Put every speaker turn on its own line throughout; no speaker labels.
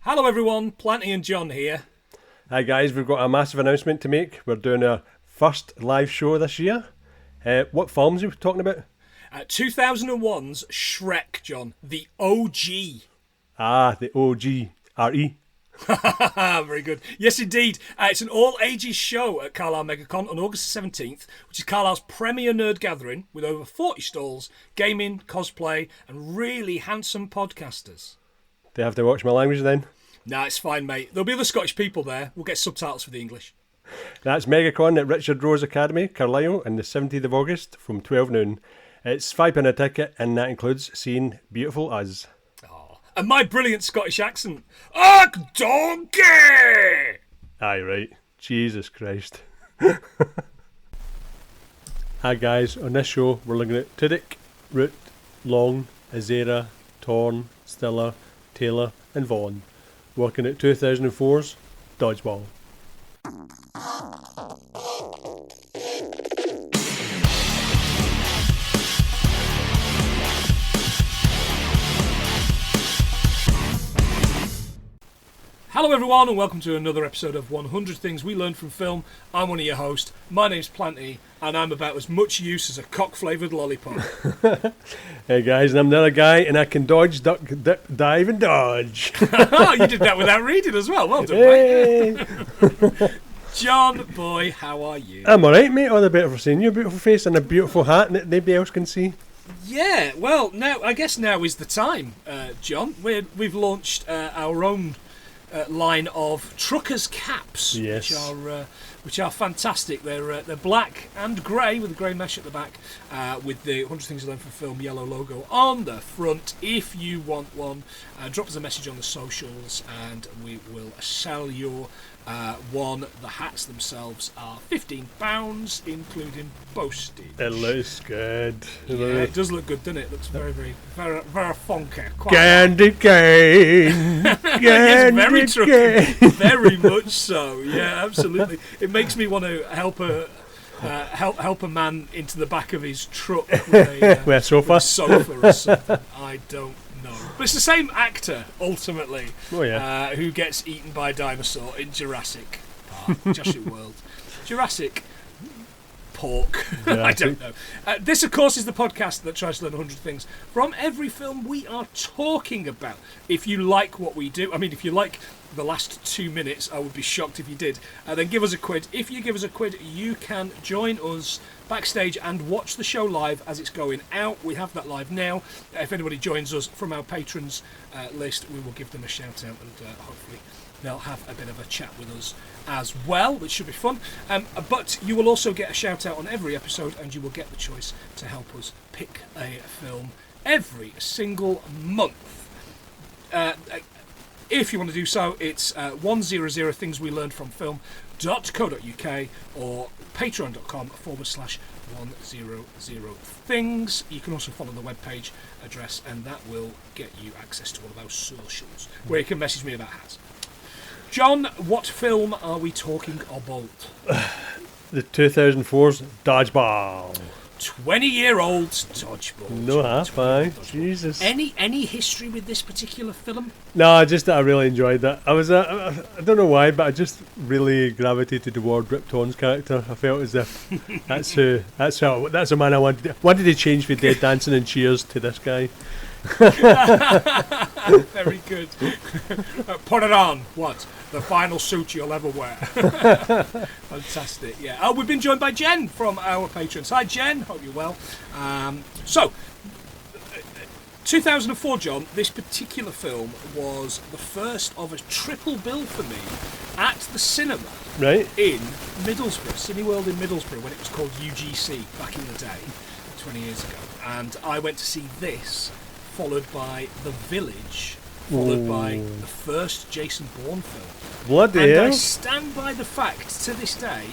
Hello everyone, Planty and John here.
Hi guys, we've got a massive announcement to make. We're doing our first live show this year. What films are we talking about?
2001's Shrek, John. The OG.
The OG RE.
Very good. Yes, indeed. It's an all-ages show at Carlisle MegaCon on August 17th, which is Carlisle's premier nerd gathering with over 40 stalls, gaming, cosplay, and really handsome podcasters.
Do I have to watch my language then?
Nah, it's fine, mate. There'll be other Scottish people there. We'll get subtitles for the English.
That's MegaCon at Richard Rose Academy, Carlisle, on the 17th of August from 12 noon. It's £5 a ticket, and that includes seeing beautiful us.
Oh, and my brilliant Scottish accent. Ugh, donkey!
Aye, right. Jesus Christ. Hi guys, on this show we're looking at Tudyk, Root, Long, Azera, Torn, Stiller, Taylor and Vaughan, working at 2004's Dodgeball.
Hello everyone and welcome to another episode of 100 Things We Learned from Film. I'm one of your hosts. My name's Planty and I'm about as much use as a cock-flavoured lollipop.
Hey guys, and I'm the other guy and I can dodge, duck, dive and dodge.
Oh, you did that without reading as well. Well done,
Hey.
mate. John, boy, how are you?
I'm alright mate, all the better for seeing your beautiful face and a beautiful hat that nobody else can see.
Yeah, well, I guess now is the time, John. We've launched our own line of truckers' caps,
Yes.
which are fantastic. They're black and grey with a grey mesh at the back, with the 100 Things You Learned from Film yellow logo on the front. If you want one, drop us a message on the socials and we will sell your one. The hats themselves are £15, including postage.
It looks good.
Yeah, it does look good, doesn't it? It looks very, very, very, very funky. Quite
Candy cane.
Yes, very
Candy
trucky.
cane.
Very much so. Yeah, absolutely. It makes me want to help a man into the back of his truck with a
With a sofa.
with a sofa or something. I don't know. But it's the same actor ultimately,
Oh yeah.
who gets eaten by a dinosaur in Jurassic Park, Jurassic World, Jurassic Pork. I don't know. This, of course, is the podcast that tries to learn 100 things from every film we are talking about. If you like what we do, I mean, if you like the last 2 minutes, I would be shocked if you did. Then give us a quid. If you give us a quid, you can join us backstage and watch the show live as it's going out. We have that live now. If anybody joins us from our patrons list, we will give them a shout out and hopefully they'll have a bit of a chat with us as well, which should be fun. But you will also get a shout out on every episode and you will get the choice to help us pick a film every single month. If you want to do so, it's 100 Things We Learned from Film.co.uk or patreon.com/100 things. You can also follow the webpage address and that will get you access to all of our socials where you can message me about hats. John, what film are we talking about?
The 2004's Dodgeball.
20-year-old Dodgeball.
No half, aye.
Dodgeball.
Jesus.
Any history with this particular film?
No, just that I really enjoyed that. I don't know why, but I just really gravitated toward Rip Torn's character. I felt as if that's a man I wanted to change for Dead Dancing and Cheers to this guy.
Very good. Put it on. What? The final suit you'll ever wear. Fantastic. Yeah. Oh, we've been joined by Jen from our patrons. Hi, Jen. Hope you're well. 2004, John. This particular film was the first of a triple bill for me at the cinema.
Right.
In Middlesbrough, Cineworld in Middlesbrough, when it was called UGC back in the day, 20 years ago. And I went to see this, followed by The Village, followed by the first Jason Bourne film.
Bloody
And I
hell.
stand by the fact to this day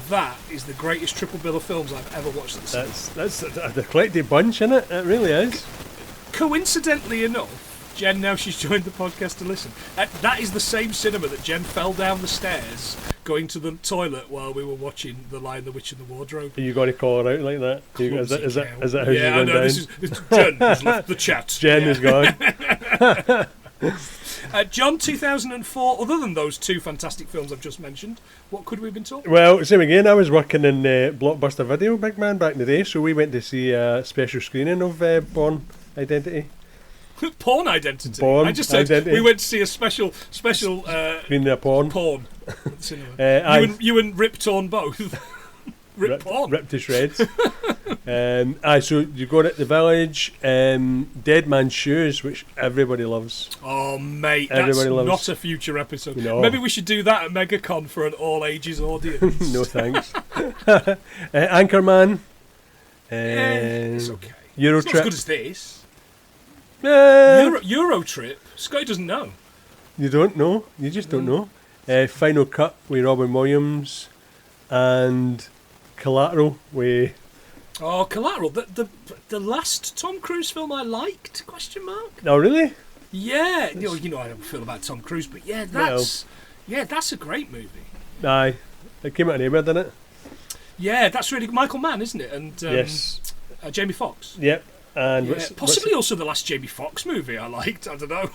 that is the greatest triple bill of films I've ever watched at the cinema.
That's a eclectic bunch, isn't it? It really is.
Coincidentally enough, Jen, now she's joined the podcast to listen, that is the same cinema that Jen fell down the stairs going to the toilet while we were watching The Lion, the Witch and the Wardrobe.
Are you going to call her out like that? Is that how
Yeah, I
she's
know,
going
this
down?
is Jen has left the chat.
Jen
Yeah.
is gone.
John, 2004, other than those two fantastic films I've just mentioned, what could we have been talking?
Well, same again. I was working in Blockbuster Video, big man, back in the day, so we went to see a special screening of Bourne Identity.
Porn Identity.
Bourne
I just said
Identity.
we went to see a special
Screening of porn.
at the cinema. You and Rip Torn both. Rip Porn.
Ripped to shreds. So you go at the Village, Dead Man's Shoes, which everybody loves.
Oh, mate,
Everybody
that's
loves.
not a future episode.
No.
Maybe we should do that at MegaCon for an all-ages audience.
No thanks. Anchorman.
It's okay.
Euro
It's not as
Trip.
good as this.
Uh,
Euro Trip. Scotty doesn't know.
You don't know. You just don't know. Final Cut with Robin Williams, and Collateral with.
Oh, Collateral. The last Tom Cruise film I liked? Question mark.
Oh, really?
Yeah. You know I don't feel about Tom Cruise, but yeah, that's a great movie.
Aye. It came out in April, didn't it?
Yeah, that's really Michael Mann, isn't it? And
Yes.
Jamie Foxx.
Yep. And
Yeah, possibly also the last Jamie Foxx movie I liked. I don't know.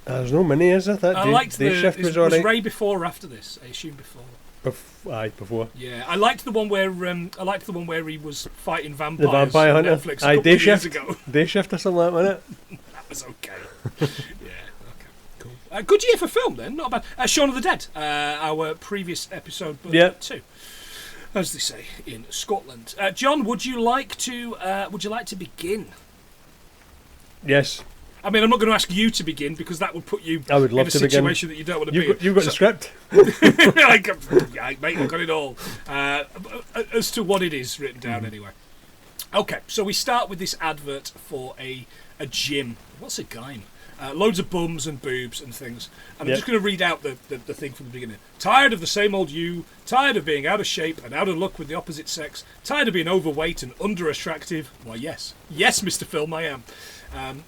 there's no many, is there? That
I
day,
liked
Day Shift was alright.
Ray before or after this? I assume before.
Before.
Yeah, I liked the one where he was fighting vampires.
The Vampire
on
Hunter.
Netflix
Aye,
a couple
Day
of years
Shift.
ago.
Day Shift or something like that, wasn't it?
That was okay. Yeah, okay, cool. Good year for film then, not bad. Shaun of the Dead, our previous episode, but
Yep.
2, as they say in Scotland. John, would you like to begin?
Yes.
I mean, I'm not going to ask you to begin because that would put you
I would love
in a
to begin.
situation that you don't want to be in.
You've got the script.
Yeah, mate, I've got it all. As to what it is written down anyway. Okay, so we start with this advert for a gym. What's a gym? Loads of bums and boobs and things. And I'm
Yep.
just going to read out the thing from the beginning. Tired of the same old you, tired of being out of shape and out of luck with the opposite sex, tired of being overweight and under-attractive? Why, yes. Yes, Mr. Film, I am.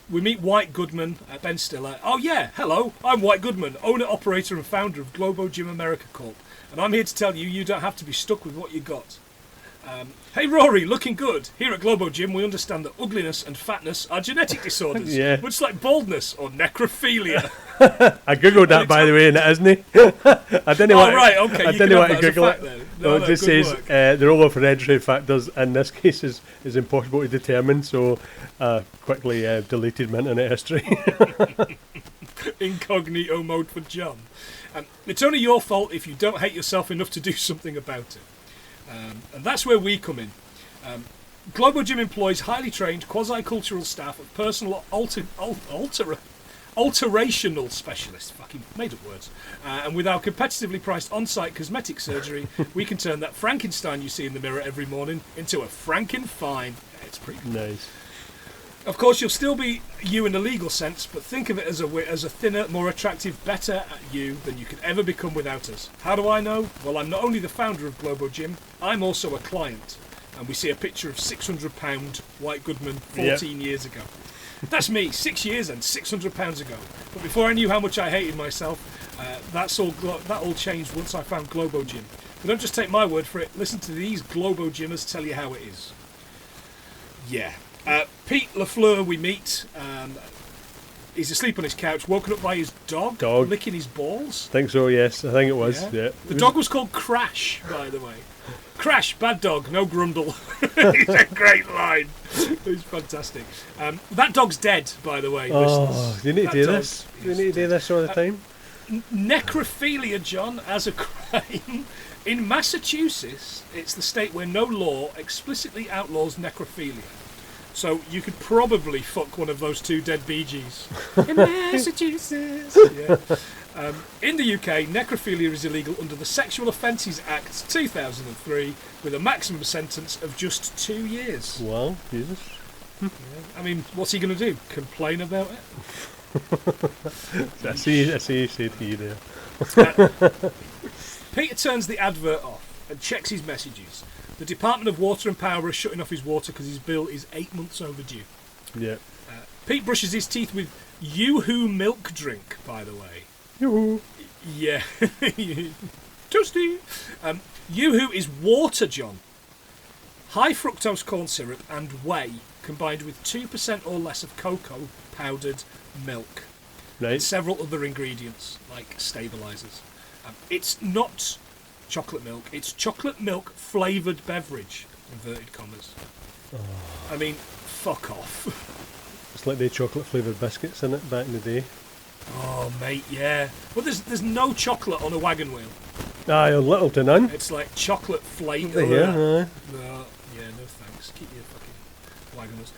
We meet White Goodman, Ben Stiller. Oh yeah, hello, I'm White Goodman, owner, operator and founder of Globo Gym America Corp. And I'm here to tell you don't have to be stuck with what you got. Hey Rory, looking good. Here at Globo Gym we understand that ugliness and fatness are genetic disorders,
Yeah.
much like baldness or necrophilia.
I googled that, by the way, and it isn't it? I didn't
Oh
want.
right, okay,
I
you
didn't
can
want
have
to
that as a
Google
fact
it.
then.
No, it just
good
says
work.
the role of hereditary factors in this case is impossible to determine. So quickly deleted my internet history.
Incognito mode for John. It's only your fault if you don't hate yourself enough to do something about it. And that's where we come in. Globo Gym employs highly trained quasi-cultural staff of personal alterational specialists. Fucking made up words. And with our competitively priced on-site cosmetic surgery, we can turn that Frankenstein you see in the mirror every morning into a Frankenfine. It's pretty good.
Nice.
Of course, you'll still be you in a legal sense, but think of it as a thinner, more attractive, better you than you could ever become without us. How do I know? Well, I'm not only the founder of Globo Gym, I'm also a client. And we see a picture of £600 White Goodman 14 years ago. That's me, 6 years and £600 ago. But before I knew how much I hated myself, that all changed once I found Globo Gym. But don't just take my word for it. Listen to these Globo Gymmers tell you how it is. Yeah. Pete Lafleur we meet. He's asleep on his couch, woken up by his dog. Licking his balls.
Think so, yes. I think it was. Yeah.
The dog was called Crash, by the way. Crash, bad dog, no grundle. It's a great line. It's fantastic. That dog's dead, by the way.
Oh, you need to do this. You need to do this all the time.
Necrophilia, John, as a crime. In Massachusetts, it's the state where no law explicitly outlaws necrophilia. So you could probably fuck one of those two dead Bee Gees. In Massachusetts. Yeah. In the UK, necrophilia is illegal under the Sexual Offences Act 2003 with a maximum sentence of just 2 years.
Wow, Jesus.
Yeah. I mean, what's he going to do? Complain about it?
I see you say to you there.
Peter turns the advert off and checks his messages. The Department of Water and Power are shutting off his water because his bill is 8 months overdue.
Yeah.
Pete brushes his teeth with Yoo-hoo milk drink, by the way.
Yoo-hoo.
Yeah. Toasty. Yoo-hoo is water, John. High fructose corn syrup and whey combined with 2% or less of cocoa powdered milk.
Right.
and several other ingredients like stabilizers. It's not chocolate milk. It's chocolate milk flavoured beverage, inverted commas. I mean, fuck off.
It's like the chocolate flavoured biscuits in it back in the day.
Oh, mate, yeah. But there's no chocolate on a wagon wheel.
Aye, a little to none.
It's like chocolate flake.
Yeah,
No, yeah, no thanks. Keep your fucking wagon wheels.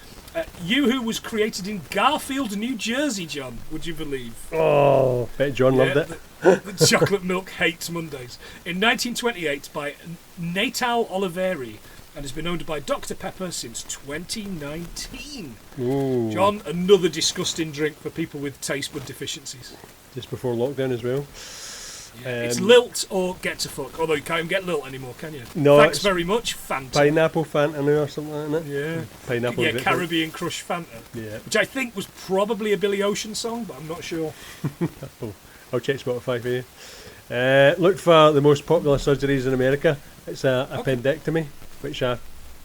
Yoo-hoo was created in Garfield, New Jersey, John. Would you believe?
Oh, bet John loved it.
The chocolate milk hates Mondays. In 1928 by Natal Oliveri, and has been owned by Dr. Pepper since 2019.
Ooh.
John, another disgusting drink for people with taste bud deficiencies.
Just before lockdown as well.
Yeah, it's Lilt or Get to Fuck, although you can't even get Lilt anymore, can you?
No,
Thanks very much, Fanta.
Pineapple Fanta now or something like that.
Yeah.
Pineapple.
Yeah, Caribbean Crush Fanta.
Yeah.
Which I think was probably a Billy Ocean song, but I'm not sure.
I'll check Spotify for you. Look for the most popular surgeries in America. It's a appendectomy, which I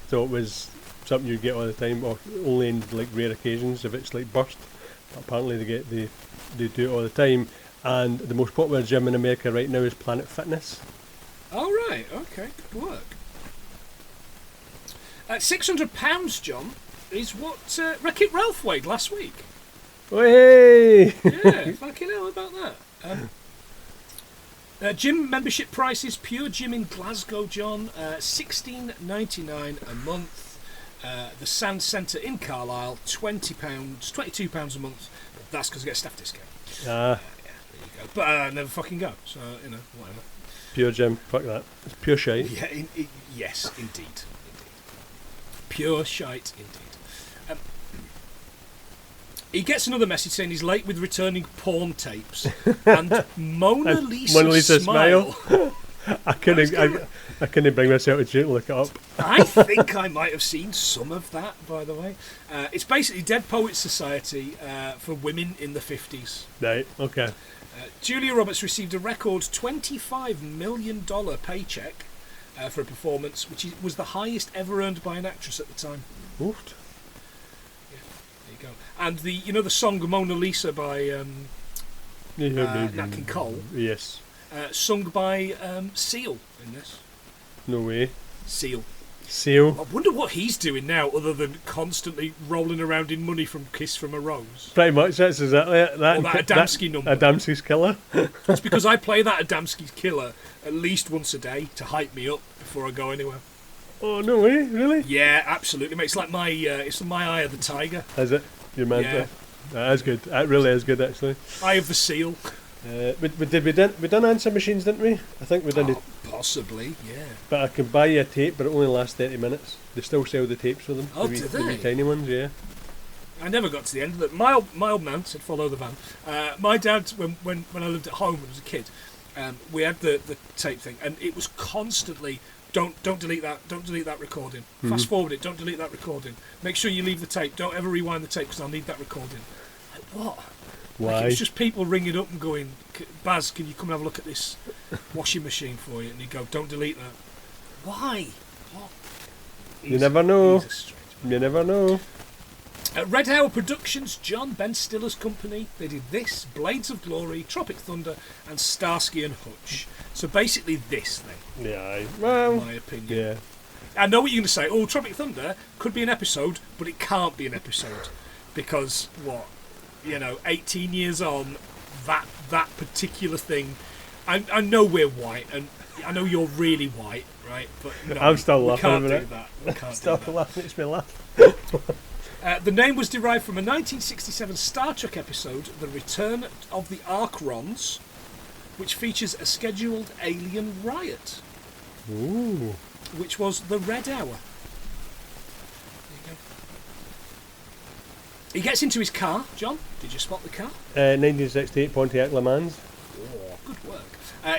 thought was something you get all the time, or only in like rare occasions if it's like burst. But apparently they do it all the time. And the most popular gym in America right now is Planet Fitness.
Oh, right. Okay. Good work. £600, John, is what Wreck-It Ralph weighed last week.
Oh, hey!
Yeah, fucking hell about that. Gym membership prices, Pure Gym in Glasgow, John, $16.99 a month. The Sand Centre in Carlisle, £22 a month. But that's because I get a staff discount.
Ah.
But I never fucking go, so, whatever.
Pure Gym, fuck that. It's pure shite.
Yeah, yes, indeed. Pure shite, indeed. He gets another message saying he's late with returning porn tapes. And Mona Lisa smile.
I couldn't bring myself to look it up.
I think I might have seen some of that, by the way. It's basically Dead Poets Society for women in the 50s.
Right, okay.
Julia Roberts received a record $25 million paycheck for a performance, which was the highest ever earned by an actress at the time.
Oofed.
Yeah, there you go. And the song Mona Lisa by Nat King Cole?
Yes.
Sung by Seal in this.
No way.
Seal.
Seal.
I wonder what he's doing now, other than constantly rolling around in money from Kiss from a Rose.
Pretty much, that's exactly it.
Or that Adamski number.
Adamski's Killer.
It's because I play that Adamski's Killer at least once a day to hype me up before I go anywhere.
Oh, no way, really?
Yeah, absolutely, mate. It's like my Eye of the Tiger.
Is it? Your mantra?
Yeah.
That is good. That really is good, actually.
Eye of the Seal.
We done answer machines, didn't we? I think we did.
Possibly, yeah.
But I can buy you a tape, but it only lasts 30 minutes. They still sell the tapes for them.
Oh,
the
do
wee
they?
tiny ones, yeah.
I never got to the end of it. My old man said follow the van. My dad, when I lived at home when I was a kid, we had the tape thing, and it was constantly don't delete that recording. Mm-hmm. Fast forward it, don't delete that recording. Make sure you leave the tape. Don't ever rewind the tape because I'll need that recording. Like, what?
Why?
Like, it was just people ringing up and going, Baz, can you come and have a look at this washing machine for you? And you go, don't delete that. Why? What?
You never know. You never know.
Red Hour Productions, John Ben Stiller's company, they did this, Blades of Glory, Tropic Thunder, and Starsky and Hutch. So basically this thing.
Yeah, well,
in my opinion.
Yeah.
I know what you're going to say. Oh, Tropic Thunder could be an episode, but it can't be an episode. Because, 18 years on, that particular thing, I know we're white, and I know you're really white, right? But no,
I'm still laughing
can't
at
do
it.
that. We can't
Still
do that.
laughing, makes me laugh.
The name was derived from a 1967 Star Trek episode, The Return of the Arkrons, which features a scheduled alien riot.
Ooh.
Which was the Red Hour. There you go. He gets into his car. John, did you spot the car?
1968 Pontiac Le Mans.
Oh, good work.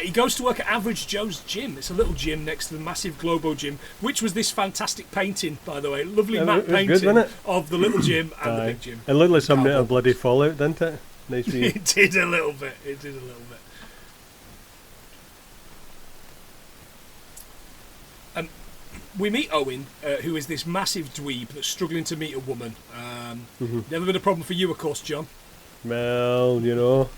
He goes to work at Average Joe's Gym. It's a little gym next to the massive Globo Gym, which was this fantastic painting, by the way. Lovely matte painting
good,
of the little gym and the big gym.
It looked like something out of bloody Fallout, didn't it? Nice.
It did a little bit. We meet Owen, who is this massive dweeb that's struggling to meet a woman. Never been a problem for you, of course, John.
Well, you know.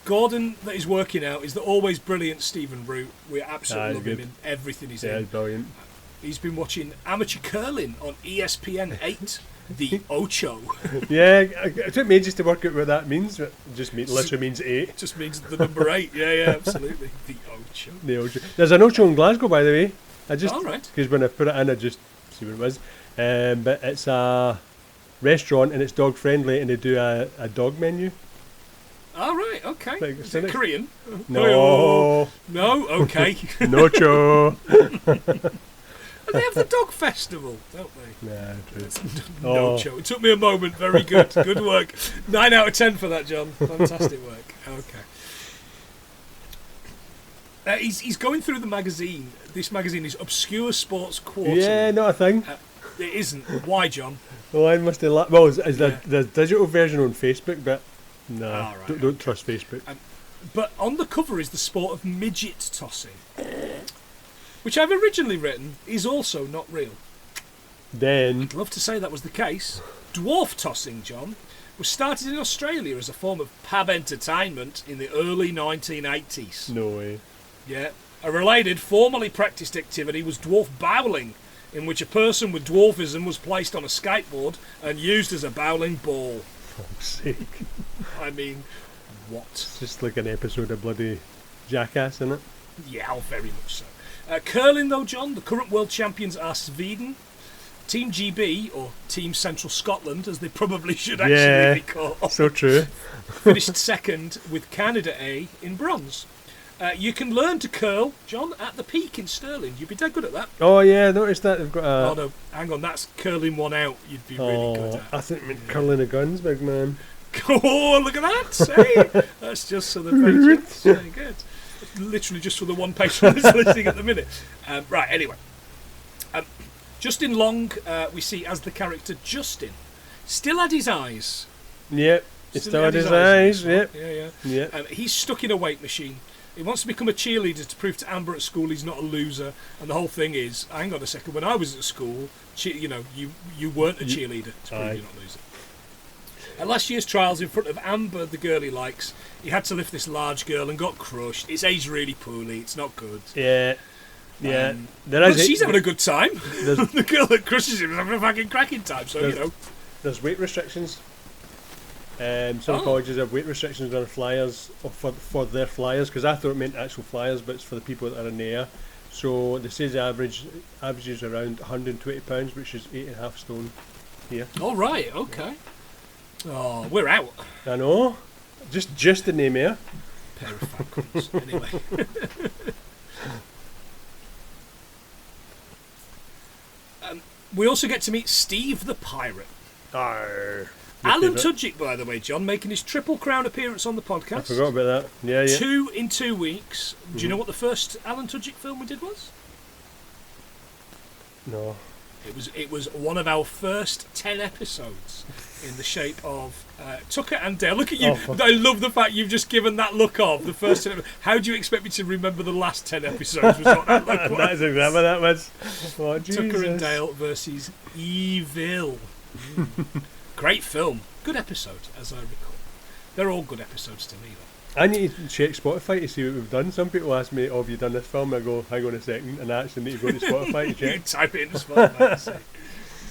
Gordon, that is working out, is the always brilliant Stephen Root. We absolutely love him in everything he's in.
Yeah, he's brilliant.
He's been watching amateur curling on ESPN 8, the Ocho.
Yeah, it took me ages to work out what that means. It just literally means 8.
Just means the number 8. Yeah, absolutely. The Ocho.
The Ocho. There's an Ocho in Glasgow, by the way.
All right.
Because when I put it in, I just see what it was. But it's a restaurant and it's dog friendly, and they do a dog menu.
All right. Okay.
Like,
is it Korean?
No.
No. Okay.
No cho.
And they have the dog festival, don't they?
Nah, true.
No cho. It took me a moment. Very good. Good work. 9 out of 10 for that, John. Fantastic work. Okay. He's going through the magazine. This magazine is Obscure Sports Quarterly.
Yeah, not a thing.
It isn't. Why, John?
Well, I must have. Well, is the digital version on Facebook, but no,
right,
don't trust Facebook.
But on the cover is the sport of midget tossing, which I've originally written is also not real.
Then
I'd love to say that was the case. Dwarf tossing, John, was started in Australia as a form of pub entertainment in the early 1980s.
No way.
Yeah. A related, formerly practiced activity was dwarf bowling, in which a person with dwarfism was placed on a skateboard and used as a bowling ball.
For fuck's sake.
I mean, what?
It's just like an episode of bloody Jackass, isn't it?
Yeah, very much so. Curling, though, John, the current world champions are Sweden. Team GB, or Team Central Scotland, as they probably should actually be called.
So true.
Finished second with Canada A in bronze. You can learn to curl, John, at the Peak in Stirling. You'd be dead good at that.
Oh yeah, I noticed that they've got a...
Oh no, hang on, that's curling one out. You'd be really good at.
I think it meant curling the guns, big man.
Oh, look at that! Say, that's just so the patrons. Very good. Literally just for the one patron who's listening at the minute. Right. Anyway, Justin Long, we see as the character Justin, still had his eyes.
Yep, he still had his eyes. Yep.
Yeah. He's stuck in a weight machine. He wants to become a cheerleader to prove to Amber at school he's not a loser. And the whole thing is, hang on a second, when I was at school, you weren't a cheerleader to prove you're not a loser. At last year's trials in front of Amber, the girl he likes, he had to lift this large girl and got crushed. It's aged really poorly. It's not good.
Yeah.
But she's having a good time. The girl that crushes him is having a fucking cracking time. So,
There's weight restrictions. Some colleges have weight restrictions on flyers for their flyers, because I thought it meant actual flyers, but it's for the people that are in the air. So they say the averages around £120, which is 8.5 stone here.
Oh right, okay. Oh, we're out.
I know. Just the name here.
Pair of falcons. Anyway. We also get to meet Steve the Pirate.
Arr.
Alan Tudyk, by the way, John, making his Triple Crown appearance on the podcast.
I forgot about that. Yeah.
2 in 2 weeks. Do you know what the first Alan Tudyk film we did was?
No.
It was one of our first 10 episodes in the shape of Tucker and Dale. Look at you. I love the fact you've just given that look of the first 10 episodes. How do you expect me to remember the last 10 episodes? Was what that look was.
That's exactly what that was. Oh,
Tucker and Dale versus Evil. Great film. Good episode, as I recall. They're all good episodes to me, though.
I need to check Spotify to see what we've done. Some people ask me, have you done this film? I go, hang on a second, and I actually need to go to Spotify to check.
You type it into Spotify and say,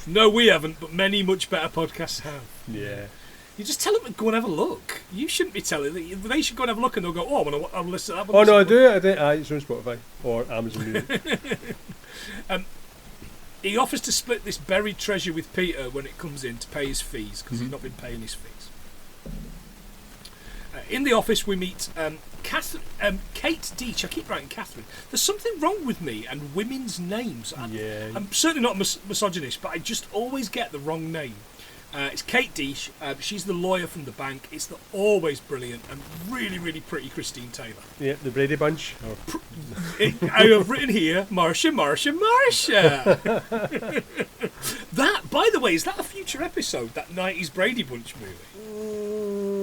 no, we haven't, but many much better podcasts have.
Yeah.
You just tell them to go and have a look. You shouldn't be telling them. They should go and have a look, and they'll go, I'll listen to that one.
Oh, no, I do. It's on Spotify or Amazon Music.
He offers to split this buried treasure with Peter when it comes in to pay his fees, because he's not been paying his fees. In the office, we meet Kate Deach. I keep writing Catherine. There's something wrong with me and women's names. I'm certainly not misogynist, but I just always get the wrong name. It's Kate Deach. She's the lawyer from the bank. It's the always brilliant and really, really pretty Christine Taylor.
Yeah, the Brady Bunch.
I have written here, Marcia. That, by the way, is that a future episode, that 90s Brady Bunch movie?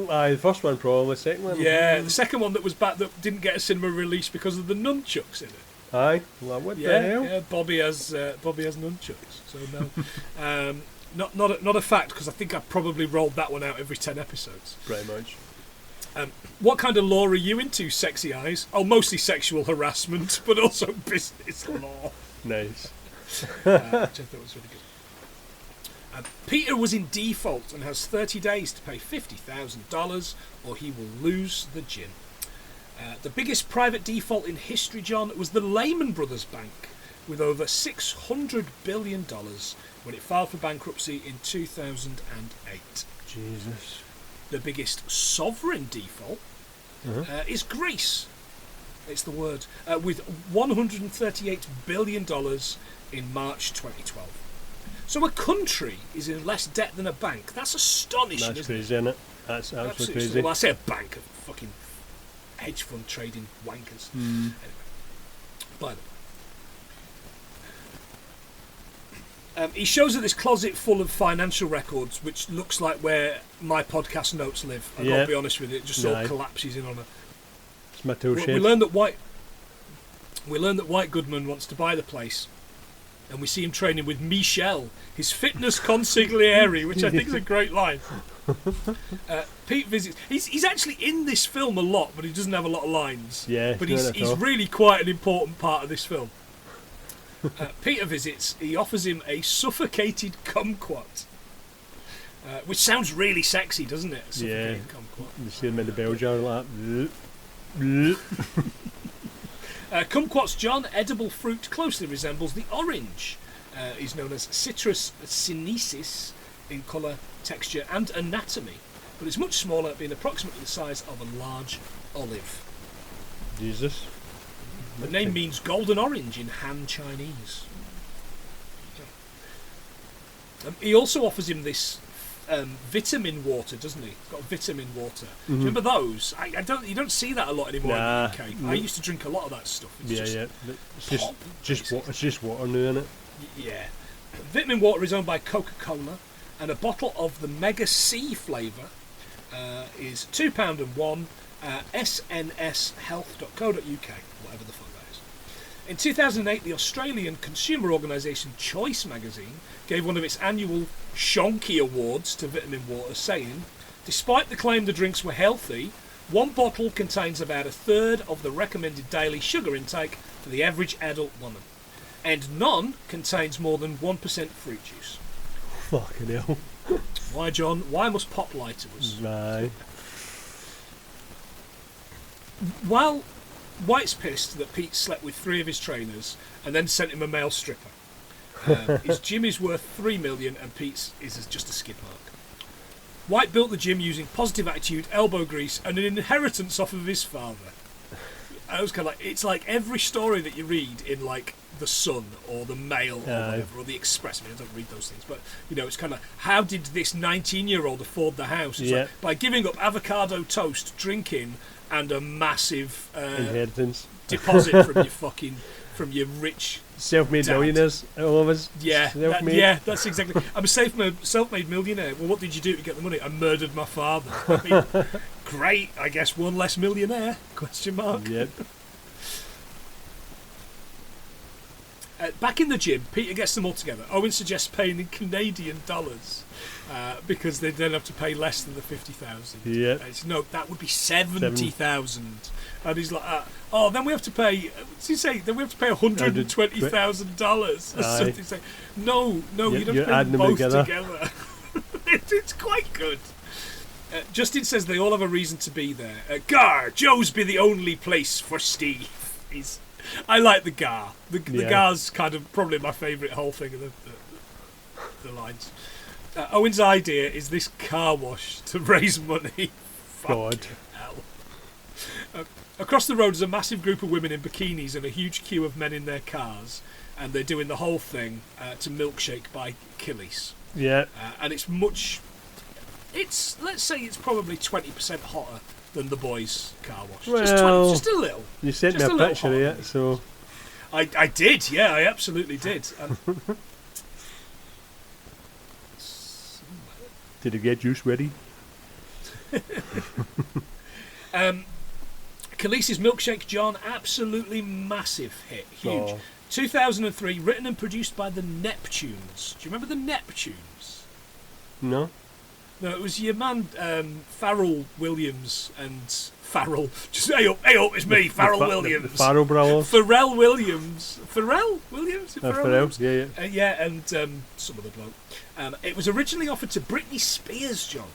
The first one probably, the second one.
Yeah, the second one that was back that didn't get a cinema release because of the nunchucks in it.
Aye, well, what the hell?
Yeah, Bobby has nunchucks, so no. Not a fact, because I think I probably rolled that one out every 10 episodes.
Pretty much.
What kind of law are you into, Sexy Eyes? Oh, mostly sexual harassment, but also business law.
Nice.
Which I thought was really good. Peter was in default and has 30 days to pay $50,000 or he will lose the gym. The biggest private default in history, John, was the Lehman Brothers Bank, with over $600 billion when it filed for bankruptcy in 2008.
Jesus.
The biggest sovereign default is Greece. It's the word. With $138 billion in March 2012. So a country is in less debt than a bank. That's astonishing,
That's
isn't
crazy,
it?
isn't it? That's absolutely crazy.
Well, I say a bank of fucking hedge fund trading wankers. Anyway, by the way. He shows us this closet full of financial records, which looks like where my podcast notes live. I've got to be honest with you. It just sort of collapses in on a...
It's my tool
we
shed.
learn that White Goodman wants to buy the place, and we see him training with Michel, his fitness consigliere, which I think is a great line. Pete visits. He's actually in this film a lot, but he doesn't have a lot of lines.
Yeah,
but he's really quite an important part of this film. Peter visits. He offers him a suffocated kumquat, which sounds really sexy, doesn't it? A suffocated kumquat.
You see him in the bell jar like that.
Kumquats, John, edible fruit, closely resembles the orange. Is known as Citrus sinensis in colour, texture and anatomy, but it's much smaller, being approximately the size of a large olive.
Jesus.
The name means golden orange in Han Chinese. He also offers him this vitamin water, doesn't he? He's got vitamin water. Do you remember those? You don't see that a lot anymore in the UK. I used to drink a lot of that stuff.
It's just water now, isn't it?
Yeah. Vitamin water is owned by Coca-Cola, and a bottle of the Mega C flavour is £2.01. snshealth.co.uk, whatever the fuck that is. In 2008, the Australian consumer organisation Choice magazine gave one of its annual Shonky Awards to vitamin water, saying, despite the claim the drinks were healthy, one bottle contains about a third of the recommended daily sugar intake for the average adult woman, and none contains more than 1% fruit juice.
Fucking hell.
Why, John? Why must pop lie to us?
Right.
While White's pissed that Pete slept with 3 of his trainers and then sent him a male stripper, his gym is worth $3 million and Pete's is just a skid mark. White built the gym using positive attitude, elbow grease, and an inheritance off of his father. I was kind of like, it's like every story that you read in like The Sun or The Mail or whatever, or The Express. I mean, I don't read those things, but you know, it's kind of, how did this 19-year-old afford the house? It's like, by giving up avocado toast, drinking, and a massive
inheritance
deposit from your rich
self-made
dad.
Millionaires, all of us.
Yeah, that's exactly. I'm a self-made millionaire. Well, what did you do to get the money? I murdered my father. I mean, great. I guess one less millionaire? Question mark.
Yep.
Back in the gym, Peter gets them all together. Owen suggests paying in Canadian dollars because they then have to pay less than the 50,000.
Yeah.
No, that would be 70,000. And he's like, then we have to pay. What did he say? Then we have to pay $120,000. Something. Say, no, you don't pay them both together. It's quite good. Justin says they all have a reason to be there. Gar, Joe's be the only place for Steve. I like the Gar. The Gar's kind of probably my favourite whole thing of the lines. Owen's idea is this car wash to raise money.
God.
Hell. Across the road is a massive group of women in bikinis and a huge queue of men in their cars, and they're doing the whole thing to Milkshake by Killis.
Yeah.
And it's much... let's say it's probably 20% hotter than the boys' car wash.
Well,
just a little.
You sent me a picture of it, so...
I did, yeah, I absolutely did.
Did you get juice ready?
Khaleesi's Milkshake, John, absolutely massive hit. Huge. 2003, written and produced by the Neptunes. Do you remember the Neptunes?
No.
No, it was your man Pharrell Williams and Farrell. Just hey up, it's me, Pharrell Williams.
The Farrell brothers.
Pharrell Williams. Pharrell Williams?
Pharrell, yeah.
Yeah, and some other bloke. It was originally offered to Britney Spears, John.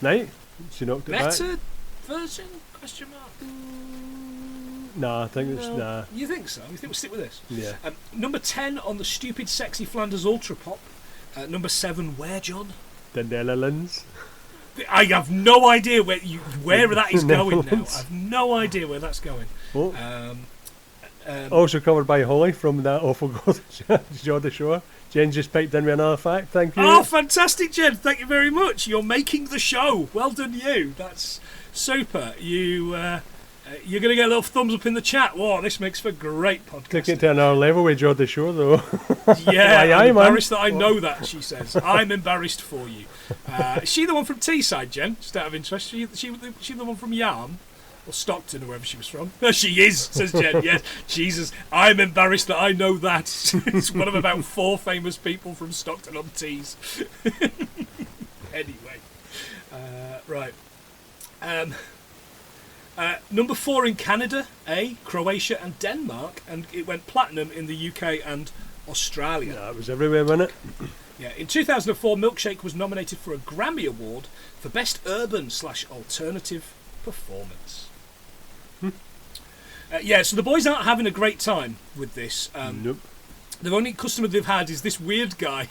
Right. She knocked it back.
Better version? Question mark.
Nah, I think it's nah.
You think so? You think we'll stick with this?
Yeah.
Number 10 on the stupid, sexy Flanders Ultra Pop. Number 7, where, John?
The Netherlands.
I have no idea where that is going now. I have no idea where that's going.
Oh. Also covered by Holly from that awful Jaw the Shore. Jen just piped in with another fact. Thank you.
Oh, fantastic, Jen. Thank you very much. You're making the show. Well done, you. That's super. You're going to get a little thumbs up in the chat. Whoa, this makes for great podcasting.
Took it to another level with Jaw the Shore, though.
Yeah, I'm embarrassed that I know that, she says. I'm embarrassed for you. Is she the one from Teesside, Jen? Just out of interest. She the one from Yarm? Or Stockton, or wherever she was from? She is, says Jen. Yes, Jesus. I'm embarrassed that I know that. It's one of about 4 famous people from Stockton-on-Tees. Anyway. Right. Number 4 in Canada, Croatia and Denmark, and it went platinum in the UK and Australia.
Yeah, it was everywhere, wasn't it?
Yeah, in 2004, Milkshake was nominated for a Grammy Award for Best Urban/Alternative Performance. So the boys aren't having a great time with this.
Nope.
The only customer they've had is this weird guy,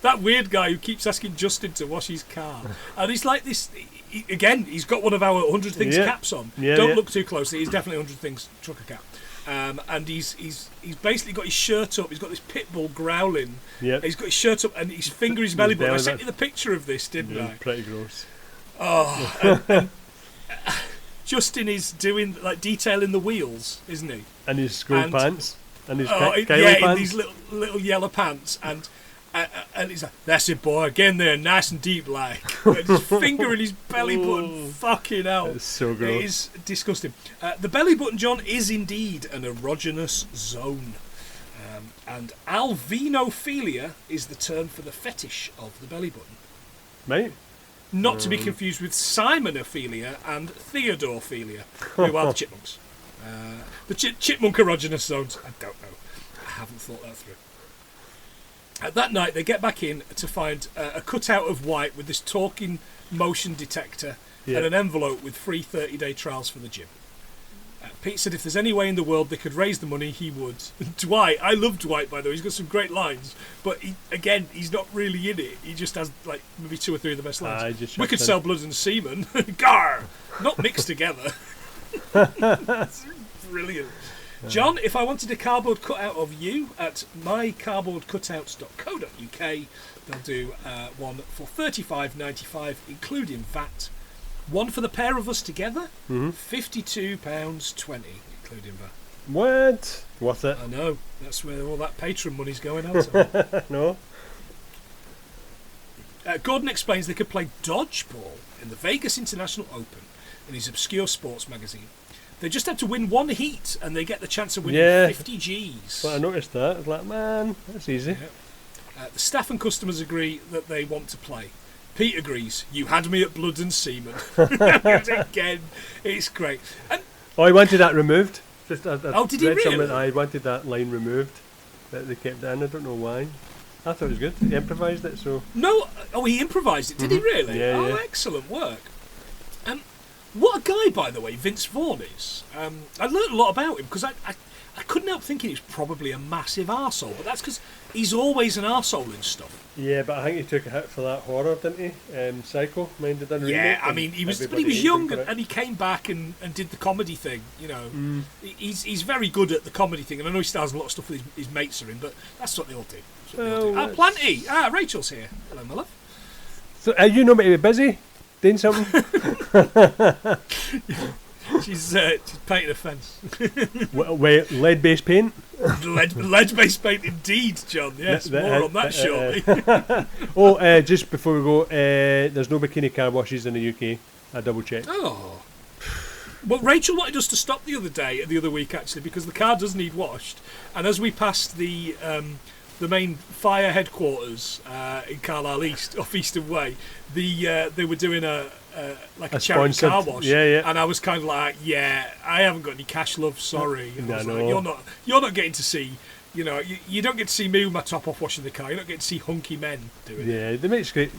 that weird guy who keeps asking Justin to wash his car, and he's like this. He's got one of our 100 Things caps on. Don't look too closely. He's definitely 100 Things trucker cap. And he's basically got his shirt up. He's got this pit bull growling.
Yep.
He's got his shirt up and his finger is belly button. I sent you the picture of this, didn't I?
Pretty gross.
Oh, and Justin is doing detailing the wheels, isn't he?
And his school pants and his
pants. In these little yellow pants and he's like, that's it, boy, get in there nice and deep like. And his finger in his belly button, fucking hell.
It's so gross.
It is disgusting. The belly button, John, is indeed an erogenous zone. And alvinophilia is the term for the fetish of the belly button.
Mate?
Not to be confused with simonophilia and theodorophilia, who are the chipmunks. The chipmunk erogenous zones, I don't know. I haven't thought that through. That night, they get back in to find a cutout of White with this talking motion detector and an envelope with free 30-day trials for the gym. Pete said if there's any way in the world they could raise the money, he would. Dwight, I love Dwight, by the way. He's got some great lines. But, he's not really in it. He just has, maybe 2 or 3 of the best lines. We could sell blood and semen. Gar! Not mixed together. That's brilliant. John, if I wanted a cardboard cutout of you at mycardboardcutouts.co.uk, they'll do one for $35.95, including VAT. One for the pair of us together, £52.20, including VAT.
What? Worth it?
I know. That's where all that Patreon money's going on to.
No.
Gordon explains they could play Dodgeball in the Vegas International Open in his obscure sports magazine. They just have to win one heat and they get the chance of winning 50 G's.
But I noticed that. I was like, man, that's easy.
Yeah. The staff and customers agree that they want to play. Pete agrees. You had me at blood and semen. Again, it's great. And
I wanted that removed. Did
he really?
I wanted that line removed. That they kept in. I don't know why. I thought it was good. He improvised it, so...
No, he improvised it, did he really?
Yeah.
Excellent work. What a guy, by the way, Vince Vaughn is. I learned a lot about him because I couldn't help thinking he was probably a massive arsehole, but that's because he's always an arsehole in stuff.
Yeah, but I think he took a hit for that horror, didn't he? Psycho, minded done remake.
Yeah, I mean, he was young and he came back and did the comedy thing. You know, he's very good at the comedy thing, and I know he stars a lot of stuff with his mates are in, but that's what they all do. Plenty. Rachel's here. Hello, my love.
So, you know, maybe busy doing something.
She's painting a fence.
Wait, lead-based paint?
Lead-based paint indeed, John. Yes, more on that shortly.
Just before we go, there's no bikini car washes in the UK. I double-checked.
Oh. Well, Rachel wanted us to stop the other week, actually, because the car does need washed. And as we passed the the main fire headquarters in Carlisle East, off Eastern Way, they were doing a charity car wash, and I was kind of like, I haven't got any cash, love, sorry. And I was like, you're not getting to see. You don't get to see me with my top off washing the car. You don't get to see hunky men doing it.
Yeah, they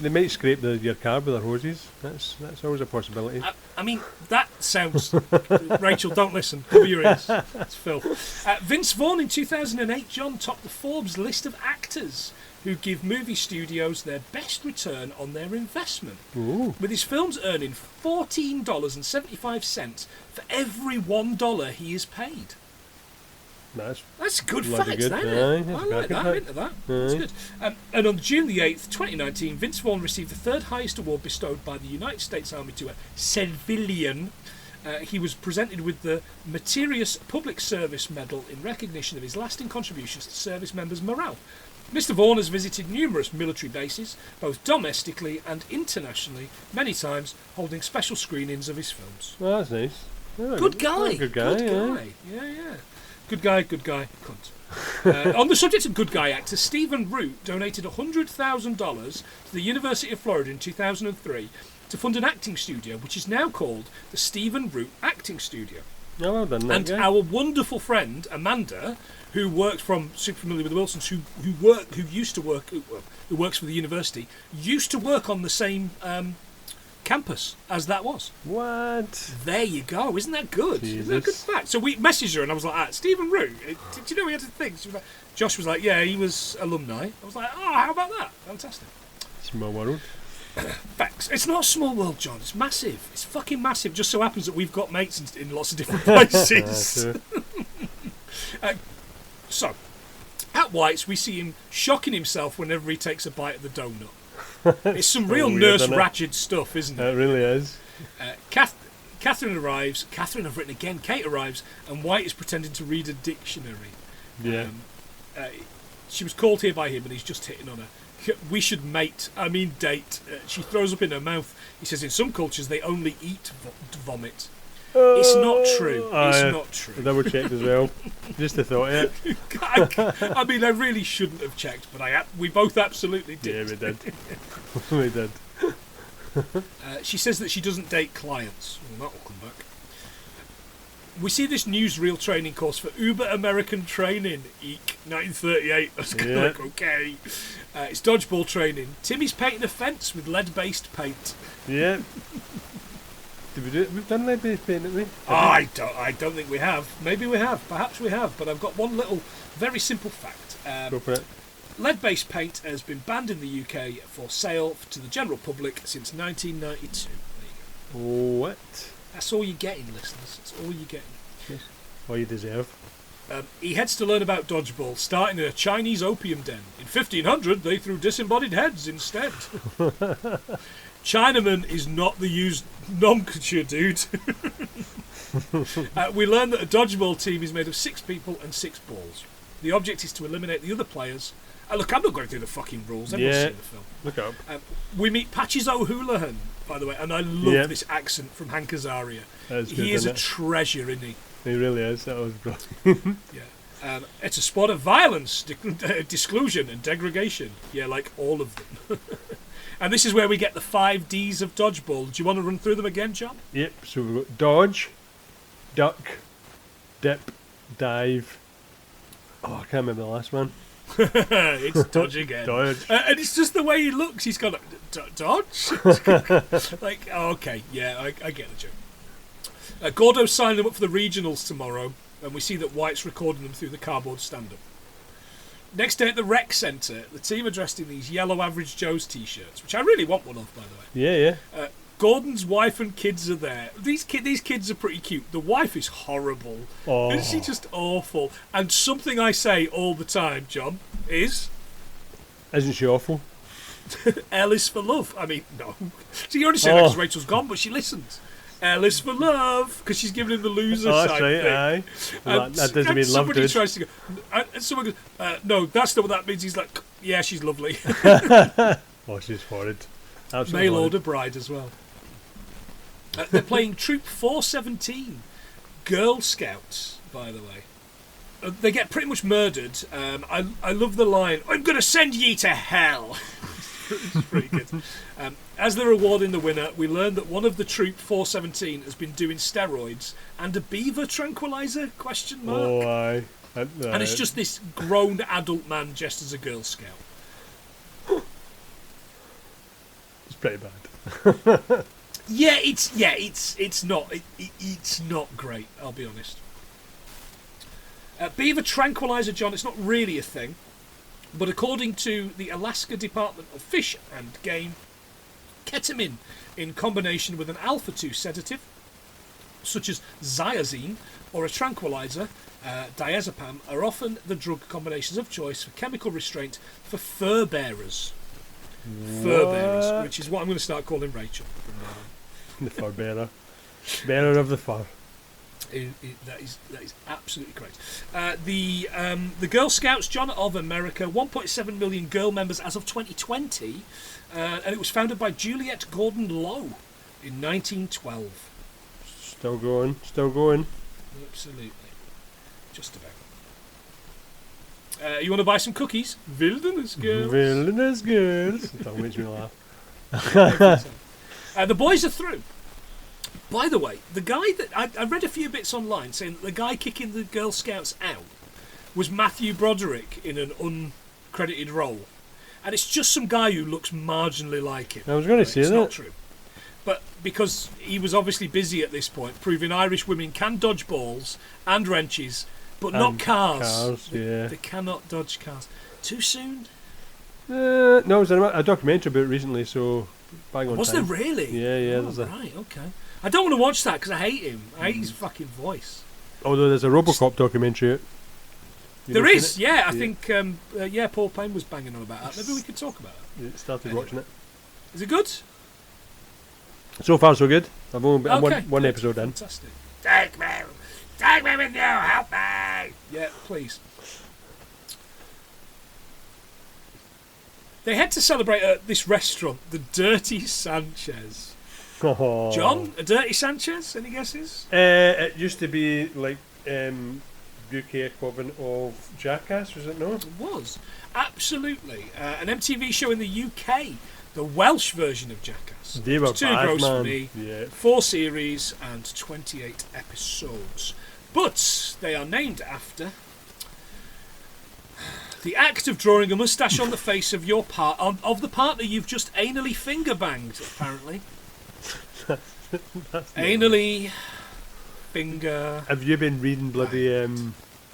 might scrape your car with their hoses. That's always a possibility.
I mean, that sounds... Rachel, don't listen. Cover your ears. It's Phil. Vince Vaughn in 2008, John, topped the Forbes list of actors who give movie studios their best return on their investment.
Ooh.
With his films earning $14.75 for every $1 he is paid. That's good facts,
good.
Isn't it? I like that. I'm into that. That's good. And on June the 8th, 2019, Vince Vaughn received the third highest award bestowed by the United States Army to a civilian. He was presented with the Meritorious Public Service Medal in recognition of his lasting contributions to service members' morale. Mr. Vaughn has visited numerous military bases, both domestically and internationally, many times holding special screenings of his films.
Well, that's nice.
Good guy.
Good guy.
Yeah. Good guy, cunt. On the subject of good guy actors, Stephen Root donated $100,000 to the University of Florida in 2003 to fund an acting studio, which is now called the Stephen Root Acting Studio.
Oh, well done,
and our wonderful friend Amanda, who worked from Super Familiar with the Wilsons, who works for the university, used to work on the same campus as that was.
What?
There you go. Isn't that good?
Jesus.
Isn't that a good fact? So we messaged her and I was like, Stephen Root, did you know he had a thing? Josh was like, yeah, he was alumni. I was like, oh, how about that? Fantastic.
Small world.
Facts. It's not a small world, John. It's massive. It's fucking massive. Just so happens that we've got mates in lots of different places. So, at White's, we see him shocking himself whenever he takes a bite of the donut. It's some real Nurse Ratched stuff, isn't it?
It really is.
Catherine arrives. Catherine, I've written again. Kate arrives, and White is pretending to read a dictionary.
Yeah.
She was called here by him, and he's just hitting on her. We should date. She throws up in her mouth. He says, in some cultures, they only eat vomit. It's not true. It's not true.
I double checked as well. Just a thought, yeah.
I really shouldn't have checked, but we both absolutely did.
Yeah, we did. We did.
She says that she doesn't date clients. Well, that will come back. We see this newsreel training course for Uber American Training, Eek, 1938. That's kind of like, okay. It's dodgeball training. Timmy's painting a fence with lead-based paint.
Yeah. Did we do it? We've done lead-based paint, haven't we?
I don't think we have. Maybe we have. Perhaps we have. But I've got one little, very simple fact.
Go for it.
Lead-based paint has been banned in the UK for sale to the general public since 1992.
What?
That's all you're getting, listeners. That's all you're getting.
Yes. All you deserve.
He heads to learn about dodgeball, starting in a Chinese opium den. In 1500, they threw disembodied heads instead. Chinaman is not the used nomenclature, dude. We learn that a dodgeball team is made of 6 people and 6 balls. The object is to eliminate the other players. Look, I'm not going through the fucking rules. Everyone's seen the film.
Look up.
We meet Patches O'Houlihan, by the way, and I love this accent from Hank Azaria. He is a treasure, isn't he?
He really is. That was brilliant.
Yeah. It's a sport of violence, disclusion, and degradation. Yeah, like all of them. And this is where we get the 5 Ds of dodgeball. Do you want to run through them again, John?
Yep. So we've got dodge, duck, dip, dive. Oh, I can't remember the last one.
It's dodge again.
Dodge.
And it's just the way he looks. He's got dodge? Like, oh, okay, yeah, I get the joke. Gordo's signing them up for the regionals tomorrow, and we see that White's recording them through the cardboard stand-up. Next day at the rec centre, the team are dressed in these yellow Average Joe's t-shirts, which I really want one of, by the way.
Yeah.
Gordon's wife and kids are there. These kids are pretty cute. The wife is horrible.
Oh.
Isn't she just awful? And something I say all the time, John, is...
Isn't she awful?
L is for love. I mean, no. So you already said that because Rachel's gone, but she listens. L is for love, because she's giving him the loser side
right,
thing.
Aye. Well, that doesn't mean love, dude.
Tries to go, and someone goes, no, that's not what that means. He's like, yeah, she's lovely.
Oh, she's horrid. Absolutely
Mail
horrid.
order bride as well. They're playing Troop 417, Girl Scouts, by the way. they get pretty much murdered. I love the line, "I'm going to send ye to hell." It's pretty good. As they're awarding the winner, we learn that one of the troop, 417, has been doing steroids and a beaver tranquilizer? ?
Oh, aye.
And it's just this grown adult man dressed as a Girl Scout.
It's pretty bad.
It's not great. I'll be honest. Beaver tranquilizer, John. It's not really a thing, but according to the Alaska Department of Fish and Game, ketamine in combination with an alpha-2 sedative, such as xyazine or a tranquilizer, diazepam, are often the drug combinations of choice for chemical restraint for fur bearers. Fur bearers, which is what I'm going to start calling Rachel from now on.
The fur bearer. Bearer of the fur.
That is absolutely correct. The Girl Scouts, John, of America, 1.7 million girl members as of 2020, and it was founded by Juliette Gordon Low in 1912.
Still going.
Absolutely. Just about. You want to buy some cookies? Wilderness Girls.
Wilderness Girls. That makes me laugh.
The boys are through. By the way, the guy that I read a few bits online saying that the guy kicking the Girl Scouts out was Matthew Broderick in an uncredited role, and it's just some guy who looks marginally like him.
I was going to say
it's
that.
Not true, but because he was obviously busy at this point, proving Irish women can dodge balls and wrenches, but not cars.
They
cannot dodge cars. Too soon?
No, there was a documentary about it recently, so bang on.
Was
time.
there really?
Yeah.
Oh, right, okay. I don't want to watch that because I hate him. I hate his fucking voice.
Although there's a RoboCop documentary out.
There is, yeah. I think, Paul Payne was banging on about that. Maybe we could talk about it.
Yeah, started watching it.
Is it good?
So far, so good. I'm
Okay,
one episode in.
Fantastic. Take me with you, help me. Yeah, please. They had to celebrate at this restaurant, the Dirty Sanchez.
Oh.
John, a Dirty Sanchez? Any guesses?
It used to be like UK equivalent of Jackass, was it not?
It was. Absolutely. An MTV show in the UK, the Welsh version of Jackass.
They were
too
bad,
gross
man.
for me.
Yeah.
4 series and 28 episodes. But they are named after the act of drawing a moustache on the face of your of the partner you've just anally finger banged, apparently. Anally finger.
Have you been reading bloody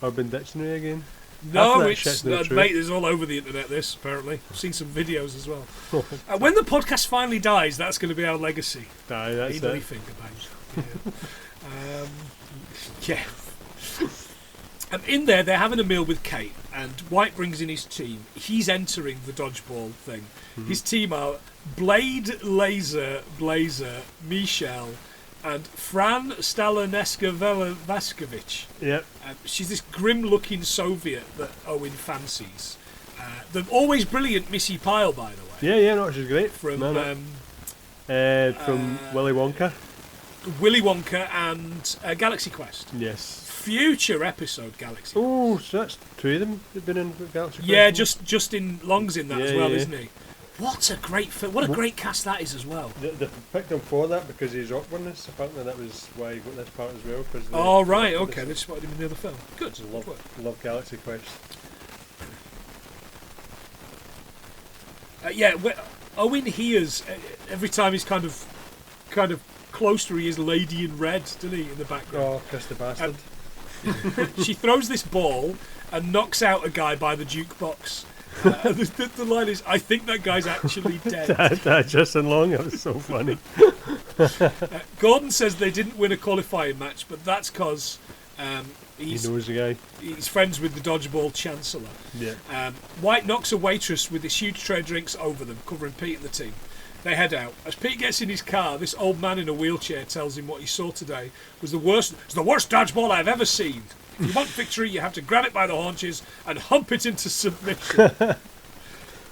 Urban Dictionary again?
No, it's mate. It's all over the internet. This apparently, I've seen some videos as well. When the podcast finally dies, that's going to be our legacy.
Aye, that's
Anally
it.
finger banged. Yeah. In there, they're having a meal with Kate, and White brings in his team. He's entering the dodgeball thing. Mm-hmm. His team are Blade, Laser, Blazer, Michelle, and Fran Stalaneska-Vaskovich.
Yep.
She's this grim-looking Soviet that Owen fancies. The always brilliant Missy Pyle, by the way.
Yeah, no, she's great.
From
Willy Wonka.
Willy Wonka and Galaxy Quest.
Yes.
Future episode Galaxy Quest.
Oh, so that's 2 of them have been in Galaxy Quest.
Yeah, Justin Long's in that as well,
yeah.
Isn't he? What a great film! What a great cast that is as well.
They picked him for that because he's awkwardness. Apparently, that was why he got this part as well.
Oh right, okay. They just wanted him in the other film. Good.
Love Galaxy Quest.
Owen hears every time he's kind of close to her, he is Lady in Red, doesn't he, in the background?
Oh, Chris the Bastard.
She throws this ball and knocks out a guy by the jukebox. The line is, I think that guy's actually dead.
That Justin Long, that was so funny.
Gordon says they didn't win a qualifying match, but that's because
he knows the guy.
He's friends with the Dodgeball Chancellor.
Yeah.
White knocks a waitress with this huge tray of drinks over them, covering Pete and the team. They head out. As Pete gets in his car, this old man in a wheelchair tells him what he saw today was the worst dodgeball I've ever seen. If you want victory, you have to grab it by the haunches and hump it into submission.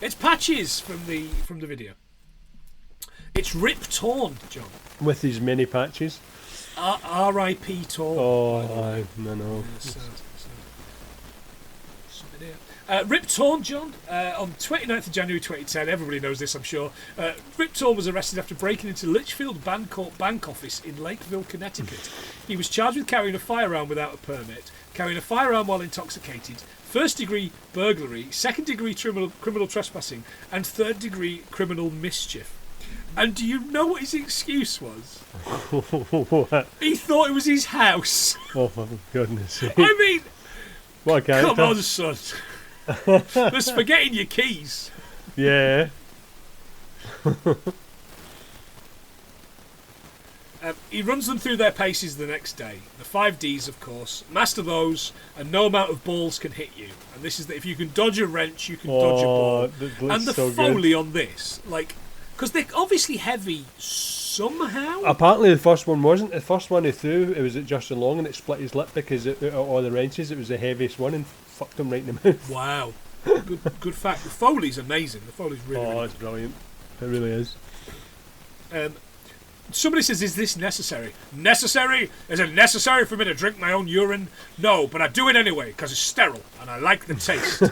It's Patches from the video. It's Rip Torn, John.
With these many patches.
R.I.P. Torn.
Oh, no.
Rip Torn, John, on 29th of January 2010, everybody knows this, I'm sure. Rip Torn was arrested after breaking into Litchfield Bank office in Lakeville, Connecticut. He was charged with carrying a firearm without a permit, carrying a firearm while intoxicated, first-degree burglary, second-degree criminal trespassing, and third-degree criminal mischief. And do you know what his excuse was?
What?
He thought it was his house.
Oh, for goodness sake.
I mean,
what a character.
come on, son. There's forgetting your keys.
Yeah.
He runs them through their paces the next day. The 5 Ds, of course. Master those, and no amount of balls can hit you. And this is that if you can dodge a wrench, you can dodge a ball. And the
so
Foley
good.
on this, like, because they're obviously heavy somehow.
Apparently the first one wasn't. The first one he threw, it was at Justin Long and it split his lip because out of all the wrenches, it was the heaviest one and fucked him right in the mouth.
Wow. Good fact. The Foley's amazing. The Foley's really, really
it's brilliant. It really is.
Somebody says, is this necessary? Necessary? Is it necessary for me to drink my own urine? No, but I do it anyway because it's sterile and I like the taste.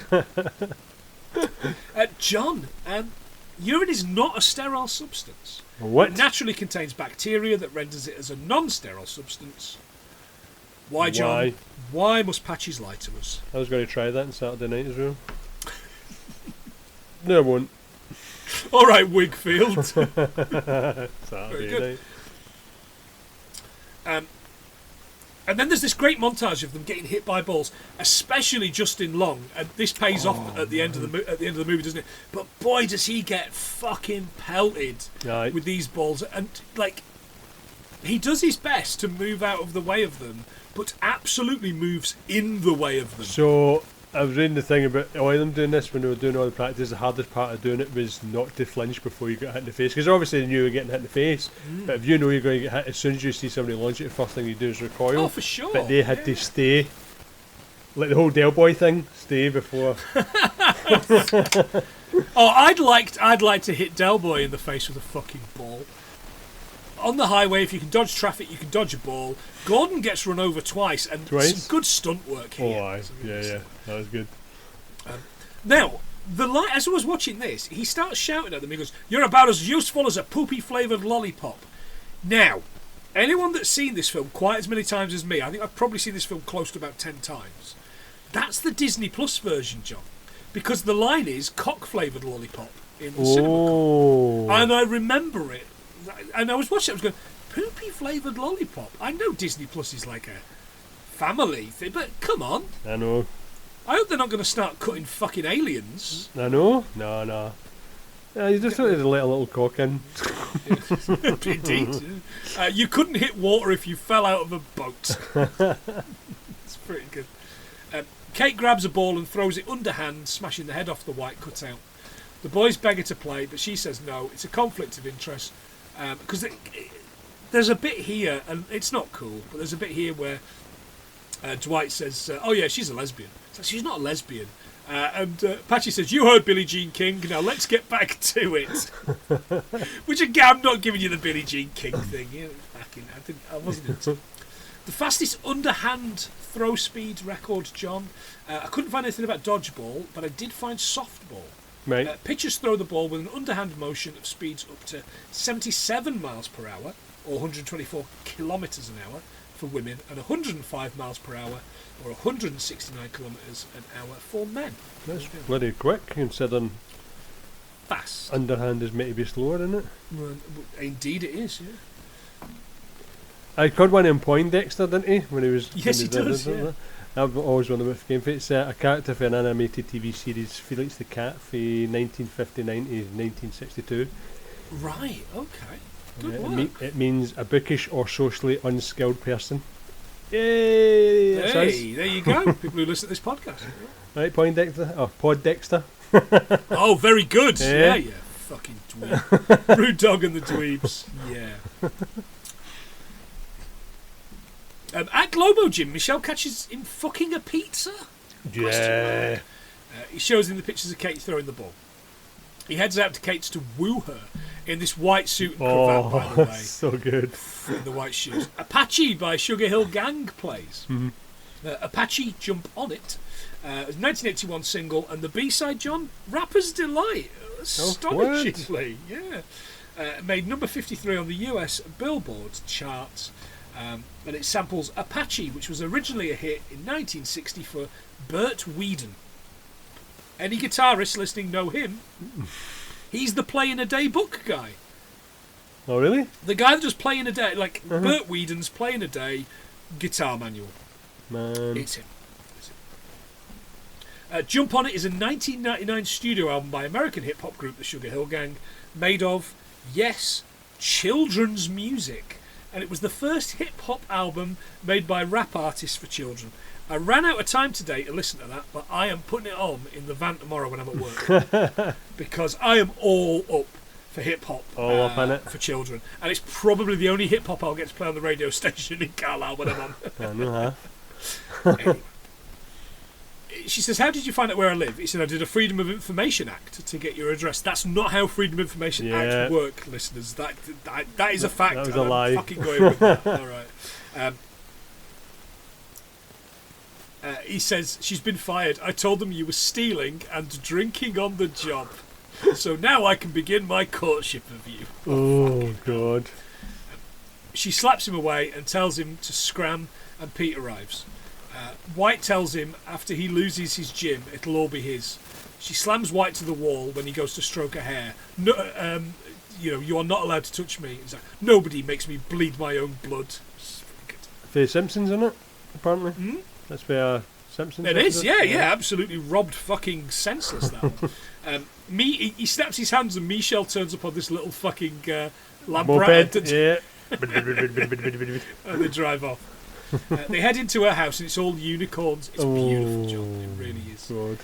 John, urine is not a sterile substance.
What?
It naturally contains bacteria that renders it as a non-sterile substance. Why, John? Why must Patches lie to us?
I was going to try that on Saturday night as well. No, I won't.
All right, Wigfield.
Saturday night.
And then there's this great montage of them getting hit by balls, especially Justin Long. And this pays off at the end of the movie, doesn't it? But boy, does he get fucking pelted with these balls. And like, he does his best to move out of the way of them, but absolutely moves in the way of them.
So I was reading the thing about all of them doing this when they were doing all the practice. The hardest part of doing it was not to flinch before you got hit in the face, because obviously they knew you were getting hit in the face. But if you know you're going to get hit, as soon as you see somebody launch it, the first thing you do is recoil.
Oh, for sure.
But they had to stay, like the whole Del Boy thing, stay before.
I'd like to hit Del Boy in the face with a fucking ball. On the highway, if you can dodge traffic, you can dodge a ball. Gordon gets run over twice, and some good stunt work here.
Oh, aye. Yeah, that was good.
Now, as I was watching this, he starts shouting at them. He goes, "You're about as useful as a poopy-flavoured lollipop." Now, anyone that's seen this film quite as many times as me, I think I've probably seen this film close to about 10 times. That's the Disney Plus version, John. Because the line is cock-flavoured lollipop in the cinema. And I remember it. And I was watching it, I was going, poopy flavoured lollipop. I know Disney Plus is like a family thing, but come on.
I know.
I hope they're not going to start cutting fucking aliens.
I know. No. Yeah, you just wanted to let a little cock in.
Indeed. You couldn't hit water if you fell out of a boat. It's pretty good. Kate grabs a ball and throws it underhand, smashing the head off the white cutout. The boys beg her to play, but she says no. It's a conflict of interest. Because there's a bit here, and it's not cool, but there's a bit here where Dwight says, oh yeah, she's a lesbian. So she's not a lesbian. And Patchy says, you heard Billie Jean King, now let's get back to it. Which again, I'm not giving you the Billie Jean King thing. I wasn't into it. The fastest underhand throw speed record, John. I couldn't find anything about dodgeball, but I did find softball.
Right.
Pitchers throw the ball with an underhand motion of speeds up to 77 miles per hour, or 124 kilometres an hour for women, and 105 miles per hour, or 169 kilometres an hour for men.
That's bloody quick, considering
fast.
Underhand is meant to be slower, isn't it?
Well, indeed it is, yeah.
I called one in Poindexter, didn't he? When he was.
Yes, he does, yeah.
I've always wondered about the game. It's a character for an animated TV series, Felix the Cat, from 1959 to 1962.
Right, okay. Good work.
It means a bookish or socially unskilled person. Yay!
Hey, there you go. People who listen to this podcast.
Right, Poindexter. Oh, Poddexter.
Oh, very good. Yeah, fucking dweeb. Rude Dog and the Dweebs. Yeah. At Globo Gym, Michelle catches him fucking a pizza.
Yeah.
He shows him the pictures of Kate throwing the ball. He heads out to Kate's to woo her in this white suit and cravat, by the way.
So good.
In the white shoes. Apache by Sugar Hill Gang plays.
Mm-hmm.
Apache Jump On It. It was a 1981 single, and the B-side, John, Rapper's Delight. Astonishingly, yeah. Made number 53 on the US Billboard charts, and it samples Apache, which was originally a hit in 1960 for Burt Whedon. Any guitarists listening know him. He's the Play in a Day book guy.
Oh, really?
The guy that does Play in a Day, like Burt Whedon's Play in a Day guitar manual.
Man.
It's him. Jump On It is a 1999 studio album by American hip-hop group the Sugar Hill Gang, made of, yes, children's music. And it was the first hip-hop album made by rap artists for children. I ran out of time today to listen to that, but I am putting it on in the van tomorrow when I'm at work. Because I am all up for hip-hop for children. And it's probably the only hip-hop I'll get to play on the radio station in Carlisle when I'm on.
I know,
Anyway. She says, how did you find out where I live? He said, I did a Freedom of Information Act to get your address. That's not how Freedom of Information Act work, listeners. That is a fact.
That was a lie.
I'm fucking going with that. All right. He says, she's been fired. I told them you were stealing and drinking on the job. So now I can begin my courtship of you.
Oh, God.
She slaps him away and tells him to scram, and Pete arrives. White tells him after he loses his gym, it'll all be his. She slams White to the wall when he goes to stroke her hair. No, you are not allowed to touch me. He's like, nobody makes me bleed my own blood.
The Simpsons, isn't it? Apparently. Mm-hmm. That's where Simpsons.
It is, yeah, absolutely robbed, fucking senseless. That one. He snaps his hands and Michelle turns up on this little fucking lamp.
Yeah.
And they drive off. They head into her house and it's all unicorns. It's beautiful, John. It really is.
God.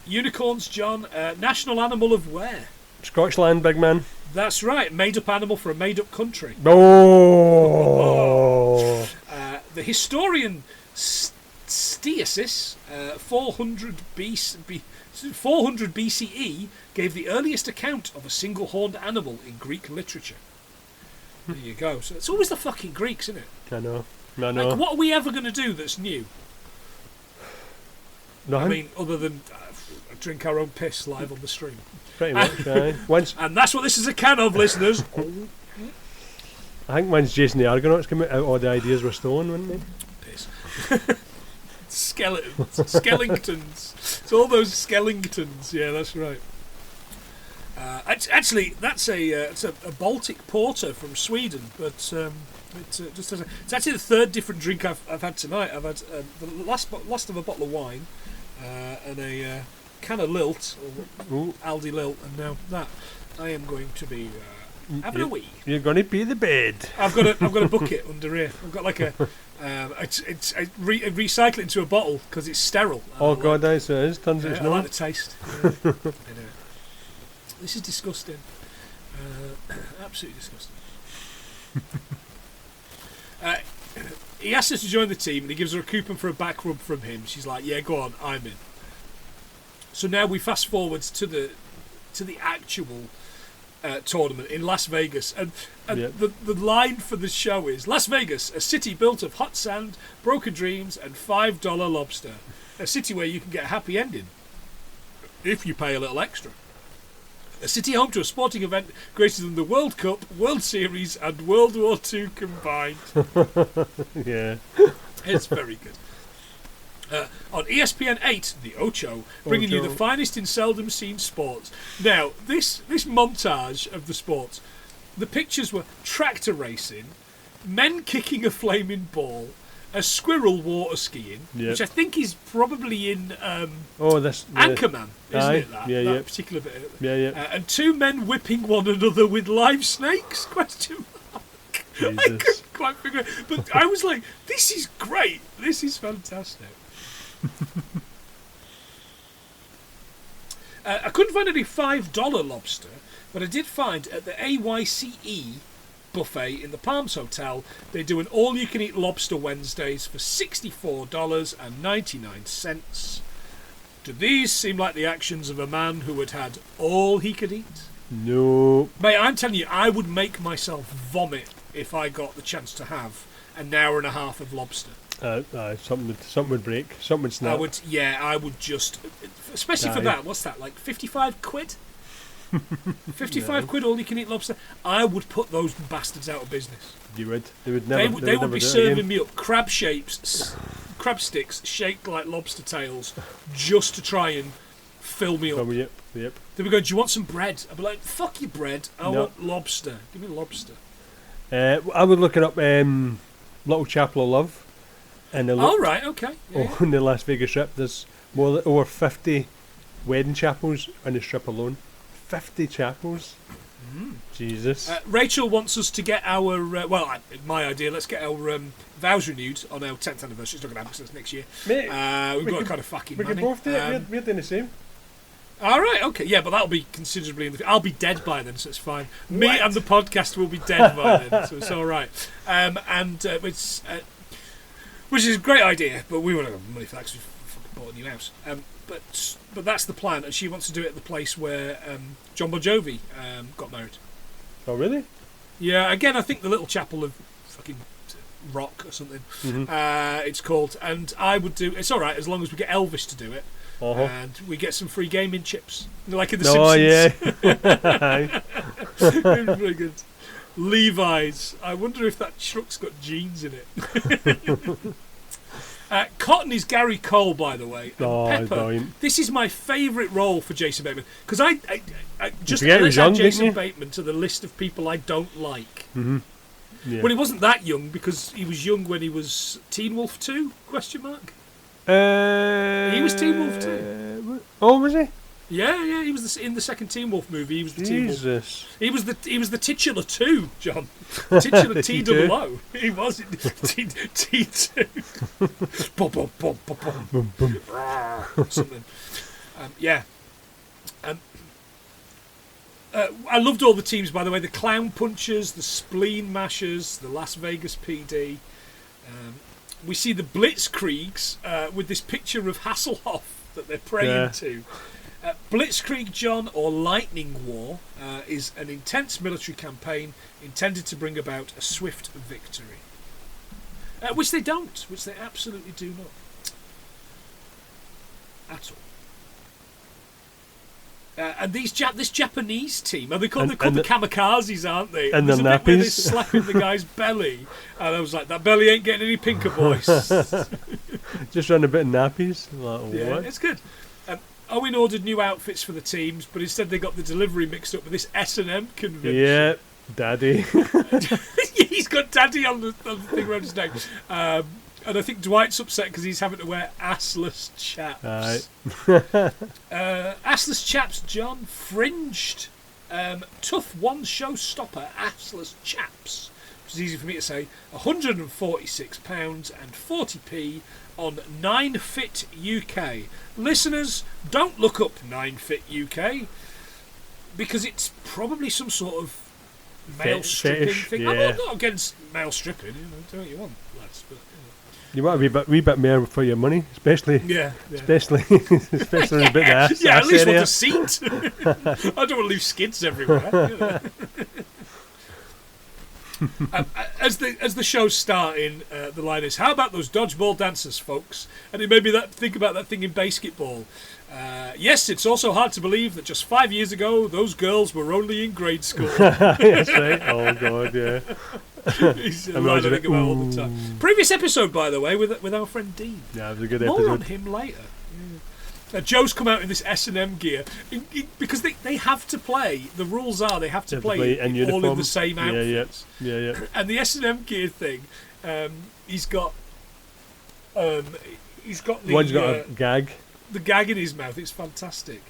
Unicorns, John. National animal of where?
Scotland, big man.
That's right. Made-up animal for a made-up country.
Oh.
The historian Stesius, 400 BCE, gave the earliest account of a single-horned animal in Greek literature. There you go. So it's always the fucking Greeks, isn't it?
I know.
Like, what are we ever going to do that's new?
Nothing.
I mean, other than drink our own piss live on the stream.
Pretty much, aye.
And that's what this is a can of, listeners.
I think once Jason the Argonauts came out, all the ideas were stolen, weren't they?
Piss. Skellingtons. It's all those Skellingtons. Yeah, that's right. Actually, that's it's a Baltic porter from Sweden, but it's actually the third different drink I've had tonight. I've had the last of a bottle of wine and a can of Lilt, or Aldi Lilt, and now that I am going to be having a wee.
You're going to be the bed.
I've got a bucket under here. I've got like I recycle it into a bottle because it's sterile.
Oh God, it is. Turns
I like the taste. This is disgusting. Absolutely disgusting. He asks her to join the team and he gives her a coupon for a back rub from him. She's like, yeah, go on, I'm in. So now we fast forward to the actual tournament in Las Vegas. And the line for the show is, Las Vegas, a city built of hot sand, broken dreams and $5 lobster. A city where you can get a happy ending if you pay a little extra. A city home to a sporting event greater than the World Cup, World Series and World War II combined.
Yeah.
It's very good. On ESPN 8, the Ocho, bringing you the finest in seldom seen sports. Now, this montage of the sports, the pictures were tractor racing, men kicking a flaming ball, a squirrel water skiing, which I think is probably in Anchorman, isn't it? That particular bit. And two men whipping one another with live snakes? Question mark. I couldn't quite figure it. But I was like, this is great. This is fantastic. I couldn't find any $5 lobster, but I did find at the AYCE buffet in the Palms Hotel, they do an all-you-can-eat lobster Wednesdays for $64.99. Do these seem like the actions of a man who had had all he could eat?
No.
Mate, I'm telling you, I would make myself vomit if I got the chance to have an hour and a half of lobster.
Something would break. Something would snap.
I would just, especially for that. What's that, like 55 quid? 55 quid, all you can eat lobster. I would put those bastards out of business.
You would. They would never.
They would be serving me up crab sticks shaped like lobster tails, just to try and fill me up.
Yep.
They would go, "Do you want some bread?" I'd be like, "Fuck your bread. I want lobster. Give me lobster."
I would look it up. Little Chapel of Love. And
okay.
On the Las Vegas Strip, there's over 50 wedding chapels on the Strip alone. 50 chapels. Jesus.
Rachel wants us to get our my idea. Let's get our vows renewed on our 10th anniversary. It's not going to happen since next year.
Mate,
we've got kind of fucking money.
We can both do it. We're doing the same.
All right, okay, yeah, but that'll be considerably in the. I'll be dead by then, so it's fine. Me and the podcast will be dead by then, so it's all right. Which is a great idea, but we won't have money for that because we've fucking bought a new house. But that's the plan, and she wants to do it at the place where John Bon Jovi got married.
Oh, really?
Yeah, again, I think the Little Chapel of fucking Rock or something. It's called, and I would do. It's all right as long as we get Elvis to do it. And we get some free gaming chips, like in The Simpsons. Oh, yeah. Very good. Levi's. I wonder if that truck's got jeans in it. Cotton is Gary Cole, by the way. Pepper. This is my favourite role for Jason Bateman. Because I just let's add Jason Bateman to the list of people I don't like.
Yeah.
Well, he wasn't that young because he was young when he was Teen Wolf 2? ? He was Teen Wolf 2.
Oh, was he?
Yeah. He was in the second Teen Wolf movie. He was the
Jesus.
Teen Wolf. He was the titular 2, John. Titular T-double-O. He was T2. Something. Yeah. I loved all the teams, by the way. The Clown Punchers, the Spleen Mashers, the Las Vegas PD. We see the Blitzkriegs with this picture of Hasselhoff that they're praying to. Blitzkrieg, John, or Lightning War, is an intense military campaign intended to bring about a swift victory. Which they don't. Which they absolutely do not. At all. And this Japanese team, they're called the kamikazes, aren't they?
And
there's
the
a bit where
nappies.
they're slapping the guy's belly, and I was like, that belly ain't getting any pinker, boys.
Just run a bit of nappies. Like,
yeah, it's good. Owen ordered new outfits for the teams, but instead they got the delivery mixed up with this S&M convention.
Yeah, Daddy.
He's got Daddy on the thing around his neck. And I think Dwight's upset because he's having to wear assless chaps. Assless chaps, John. Fringed. Tough one-show stopper assless chaps. Which is easy for me to say. £146.40 on 9Fit UK. Listeners, don't look up 9Fit UK because it's probably some sort of male stripping thing. Yeah. I'm not against male stripping. Do what you want, lads. But,
you want a wee bit more for your money, especially. Especially a bit of ass.
Yeah, at least want a seat. I don't want to leave skids everywhere. As the show's starting, the line is, "How about those dodgeball dancers, folks?" And it made me think about that thing in basketball. Yes, it's also hard to believe that just 5 years ago, those girls were only in grade school.
That's right. Oh God, yeah.
He's a line I think about all the time. Previous episode, by the way, with our friend Dean.
Yeah, it was a good episode.
More on him later. Joe's come out in this S&M gear because they have to play. The rules are they have to play
in
all in the same outfits.
Yeah.
And the S&M gear thing, he's got the
one's got a gag.
The gag in his mouth. It's fantastic.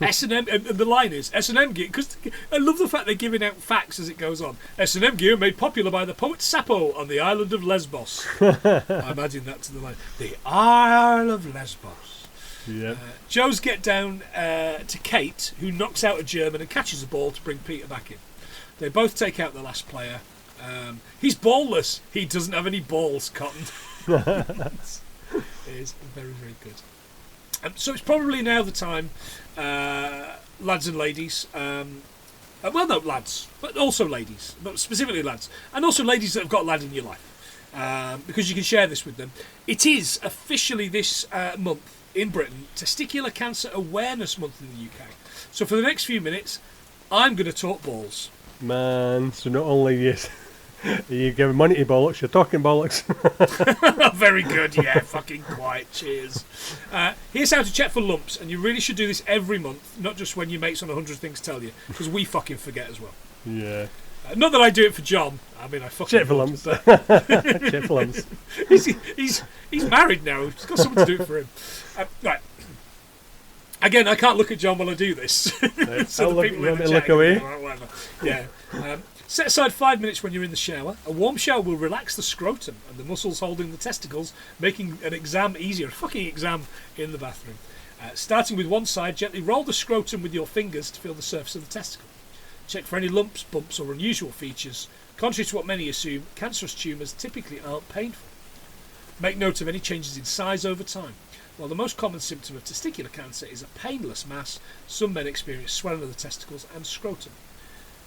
S&M, and the line is S&M gear, because I love the fact they're giving out facts as it goes on. S&M gear made popular by the poet Sappho on the island of Lesbos. I imagine that's the line. The Isle of Lesbos.
Yeah.
Joe's get down to Kate, who knocks out a German and catches a ball to bring Peter back in. They both take out the last player. He's ballless. He doesn't have any balls, Cotton. It is very, very good. So it's probably now the time, lads and ladies. Well, no, lads, but also ladies, but specifically lads, and also ladies that have got a lad in your life. because you can share this with them. It is officially this month in Britain Testicular Cancer Awareness Month in the UK. So for the next few minutes, I'm going to talk balls.
Man, so not only you giving money to bollocks, you're talking bollocks.
Very good, yeah, fucking quiet, cheers. Here's how to check for lumps, and you really should do this every month, not just when your mates on 100 Things tell you, because we fucking forget as well.
Yeah.
Not that I do it for John. I mean, I fucking
check for lumps. Check for lumps.
He's married now. He's got someone to do it for him. Right. Again, I can't look at John while I do this. So
I'll
the people in the
look
chat
away.
can go, whatever. Yeah. Set aside 5 minutes when you're in the shower. A warm shower will relax the scrotum and the muscles holding the testicles, making an exam easier. A fucking exam in the bathroom. Starting with one side, gently roll the scrotum with your fingers to feel the surface of the testicle. Check for any lumps, bumps or unusual features. Contrary to what many assume, cancerous tumours typically aren't painful. Make note of any changes in size over time. While the most common symptom of testicular cancer is a painless mass, some men experience swelling of the testicles and scrotum.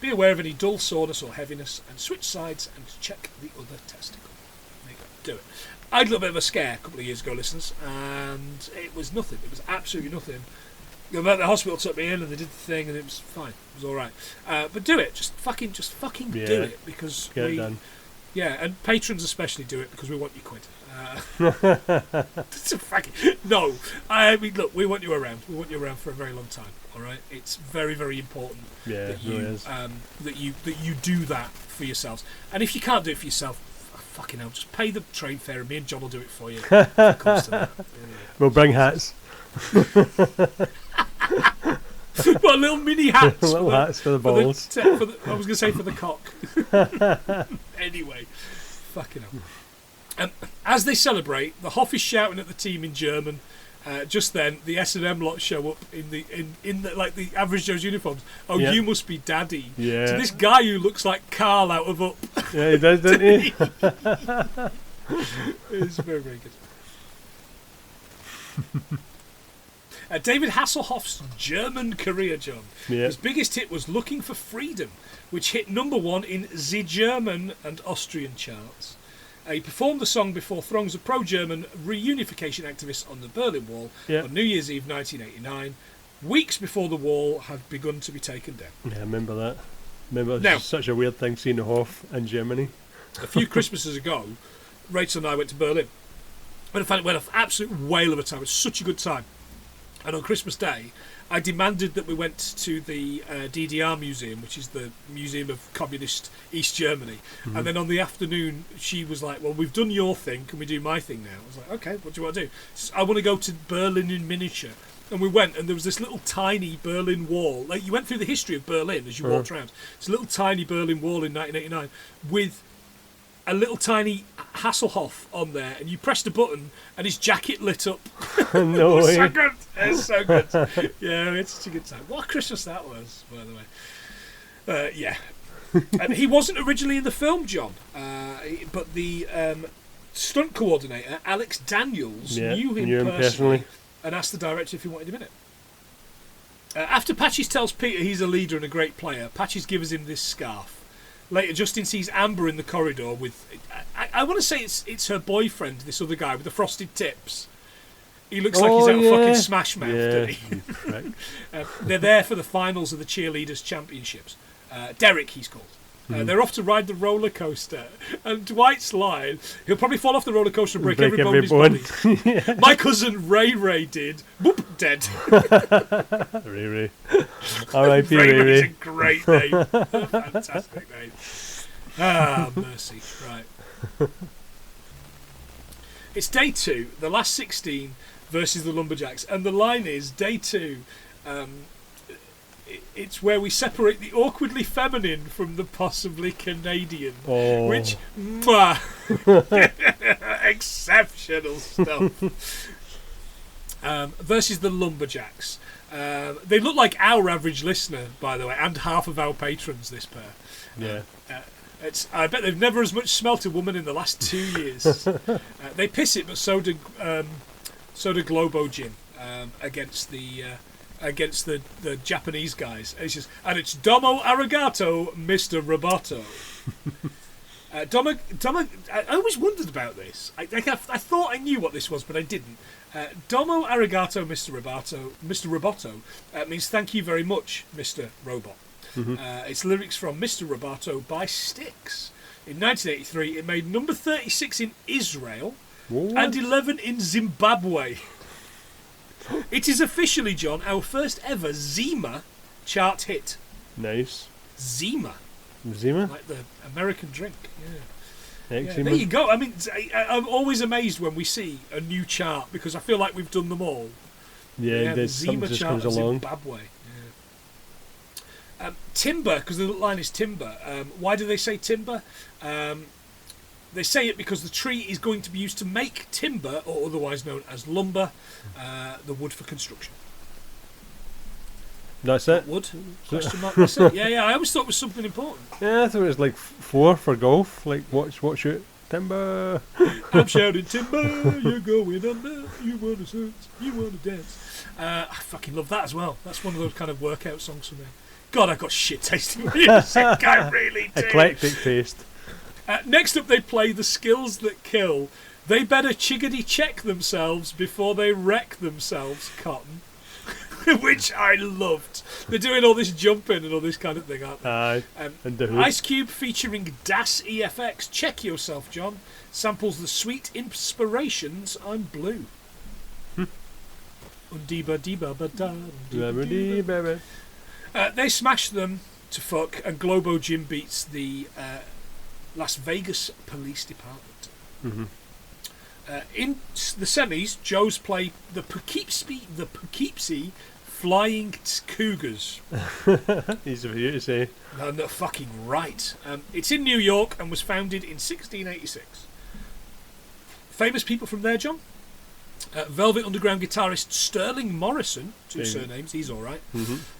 Be aware of any dull soreness or heaviness and switch sides and check the other testicle. There you go. Do it. I had a little bit of a scare a couple of years ago, listeners, and it was nothing. It was absolutely nothing. The hospital took me in and they did the thing and it was fine. It was all right. But do it. Just fucking do it because
get it done.
Yeah, and patrons especially do it because we want you quid. No, I mean, look, we want you around. We want you around for a very long time. All right, it's very, very important that you do that for yourselves. And if you can't do it for yourself, fucking hell, just pay the train fare and me and John will do it for you. If it comes to that.
We'll bring hats.
What, little mini hats?
Little hats for the balls.
I was going to say for the cock. Anyway, fucking hell. As they celebrate, the Hoff is shouting at the team in German. Just then, the S&M lot show up in the like the average Joe's uniforms. Oh, you must be Daddy.
Yeah.
To this guy who looks like Carl out of Up.
Yeah, he does, doesn't he?
It's very, very good. David Hasselhoff's German career, John.
Yeah.
His biggest hit was Looking for Freedom, which hit #1 in the German and Austrian charts. He performed the song before throngs of pro-German reunification activists on the Berlin Wall on New Year's Eve 1989, weeks before the wall had begun to be taken down.
Yeah, I remember that. It's such a weird thing seeing the Hoff in Germany.
A few Christmases ago, Rachel and I went to Berlin. We had an absolute whale of a time. It was such a good time. And on Christmas Day, I demanded that we went to the DDR Museum, which is the Museum of Communist East Germany. Mm-hmm. And then on the afternoon, she was like, well, we've done your thing. Can we do my thing now? I was like, okay, what do you want to do? She said, I want to go to Berlin in miniature. And we went, and there was this little tiny Berlin Wall. Like, you went through the history of Berlin as you walked around. It's a little tiny Berlin Wall in 1989 with a little tiny Hasselhoff on there, and you pressed a button and his jacket lit up.
No way.
So good. It's so good. Yeah, it's such a good time. What a Christmas that was, by the way. Yeah. And he wasn't originally in the film, John, but the stunt coordinator, Alex Daniels, knew him personally and asked the director if he wanted him in it. After Patches tells Peter he's a leader and a great player, Patches gives him this scarf. Later, Justin sees Amber in the corridor with... I want to say it's her boyfriend, this other guy with the frosted tips. He looks like he's out of fucking Smash Mouth, doesn't he? They're there for the finals of the Cheerleaders Championships. Derek, he's called. They're off to ride the roller coaster. And Dwight's line, he'll probably fall off the roller coaster and break everybody's body. My cousin Ray did. Boop, dead.
Ray. R.I.P. Ray.
Ray's a great name. Fantastic name. Ah, mercy. Right. It's day 2, the last 16 versus the Lumberjacks. And the line is, day 2... it's where we separate the awkwardly feminine from the possibly Canadian. Which, exceptional stuff. Versus the Lumberjacks. They look like our average listener, by the way, and half of our patrons, this pair.
Yeah.
I bet they've never as much smelt a woman in the last 2 years. They piss it, but so do Globo Gin against the Japanese guys. It's Domo Arigato, Mr. Roboto. I always wondered about this. I thought I knew what this was, but I didn't. Domo arigato, Mr. Roboto means thank you very much, Mr. Robot. It's lyrics from Mr. Roboto by Styx. In 1983, it made number 36 in Israel and 11 in Zimbabwe. It is officially, John, our first ever Zima chart hit.
Nice.
Zima.
Zima?
Like the American drink, yeah.
Eczema.
There you go. I mean, I'm always amazed when we see a new chart because I feel like we've done them all.
Yeah,
the
something
Zima
just
chart
comes
of
along.
Zimbabwe. Yeah. Timber, because the line is timber. Why do they say timber? They say it because the tree is going to be used to make timber, or otherwise known as lumber, the wood for construction.
That's it?
Wood? Question mark. That's it. Yeah. I always thought it was something important.
Yeah, I thought it was like 4 for golf. Like, watch it. Timber.
I'm shouting timber, you're going under, you want to search, you want to dance. I fucking love that as well. That's one of those kind of workout songs for me. God, I've got shit tasting music. I really do.
Eclectic taste.
Next up, they play The Skills That Kill. They better chiggity check themselves before they wreck themselves, Cotton. Which I loved. They're doing all this jumping and all this kind of thing, aren't they?
Aye. And the hood.
Ice Cube featuring Das EFX. Check yourself, John. Samples the sweet inspirations. I'm blue. They smash them to fuck, and Globo Jim beats the Las Vegas Police Department. In the semis, Joe's play the Poughkeepsie Flying Cougars.
Easy for you to say.
No, fucking right. It's in New York and was founded in 1686. Famous people from there, John? Velvet Underground guitarist Sterling Morrison, 2 surnames, he's all right.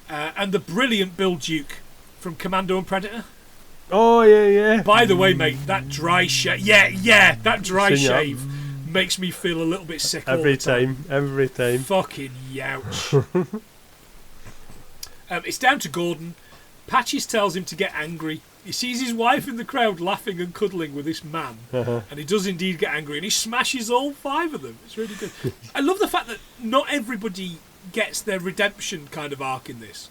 And the brilliant Bill Duke from Commando and Predator.
Oh, yeah.
By the way, mate, that dry shave... Yeah, that dry shave makes me feel a little bit sick
every time.
Fucking youch. It's down to Gordon. Patches tells him to get angry. He sees his wife in the crowd laughing and cuddling with this man, and he does indeed get angry, and he smashes all 5 of them. It's really good. I love the fact that not everybody gets their redemption kind of arc in this,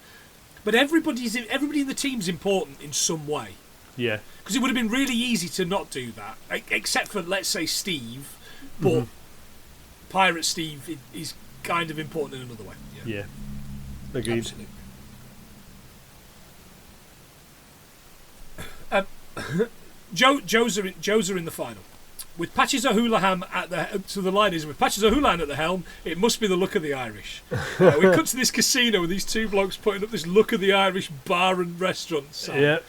but everybody in the team's important in some way.
Yeah.
Because it would have been really easy to not do that, except for, let's say, Steve. But Pirate Steve is kind of important in another way.
Yeah. Agreed.
Absolutely. Joes are in the final. With Patches O'Houlihan at the... So the line is, with Patches O'Houlihan at the helm, it must be the look of the Irish. We cut to this casino with these 2 blokes putting up this look of the Irish bar and restaurant sign.
Yeah.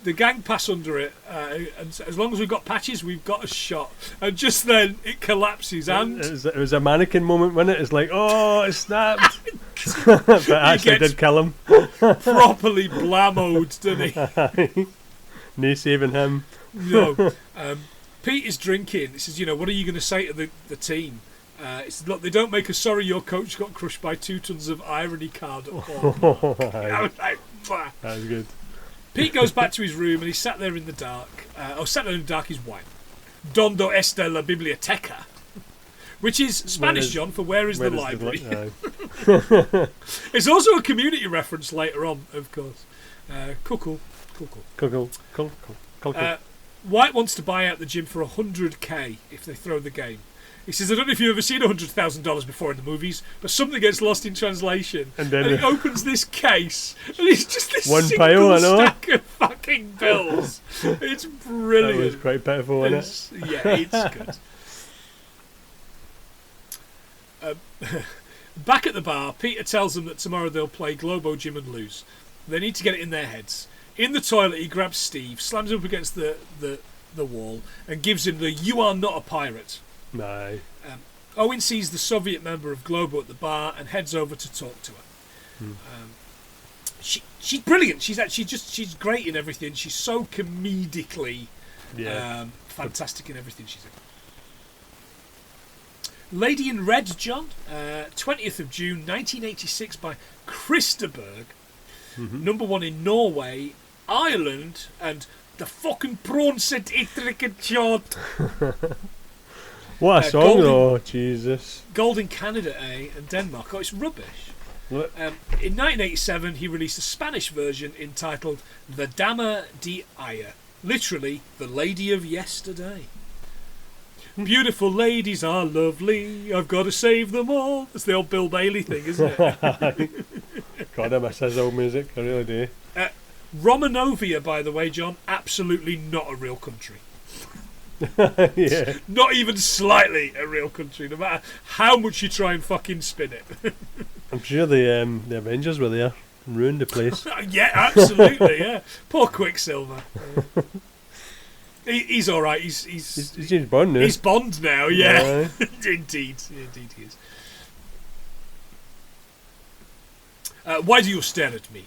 The gang pass under it, and as long as we've got Patches, we've got a shot. And just then, it collapses, and...
It was a mannequin moment, wasn't it? It's like, oh, it snapped. But actually did kill him.
Properly blammoed, didn't he?
No saving him.
No. Pete is drinking. He says, what are you going to say to the team? It's, look, they don't make us sorry your coach got crushed by 2 tons of irony card. I was like, bah.
That was good.
Pete goes back to his room and he's sat there in the dark. Sat there in the dark is white. Donde está la biblioteca? Which is Spanish, John, for where is the library? It's also a community reference later on, of course. Cool. White wants to buy out the gym for $100K if they throw the game. He says, I don't know if you've ever seen $100,000 before in the movies, but something gets lost in translation. And he opens this case, and it's just this single stack of fucking bills. It's brilliant.
That was quite pitiful, wasn't
it? Yeah, it's good. Back at the bar, Peter tells them that tomorrow they'll play Globo Gym and lose. They need to get it in their heads. In the toilet, he grabs Steve, slams him up against the wall, and gives him the "You are not a pirate."
No.
Owen sees the Soviet member of Globo at the bar and heads over to talk to her. She's brilliant. She's great in everything. She's so comedically fantastic in everything she's in. Lady in Red, John, 20th of June 1986 by Christa Berg. Number 1 in Norway, Ireland, and The fucking prawn said it short.
What a song, though. Jesus.
Gold in Canada, and Denmark. Oh, it's rubbish. In 1987, he released a Spanish version entitled The Dama de Ayer, literally, The Lady of Yesterday. Beautiful ladies are lovely, I've got to save them all. That's the old Bill Bailey thing, isn't it?
God, I miss his old music, I really do.
Romanovia, by the way, John, absolutely not a real country.
Yeah.
Not even slightly a real country, no matter how much you try and fucking spin it.
I'm sure the Avengers were there and ruined the place.
Yeah, absolutely, yeah. Poor Quicksilver. He's all right. He's
James Bond now.
He's Bond now, yeah. Indeed he is. Why do you stare at me?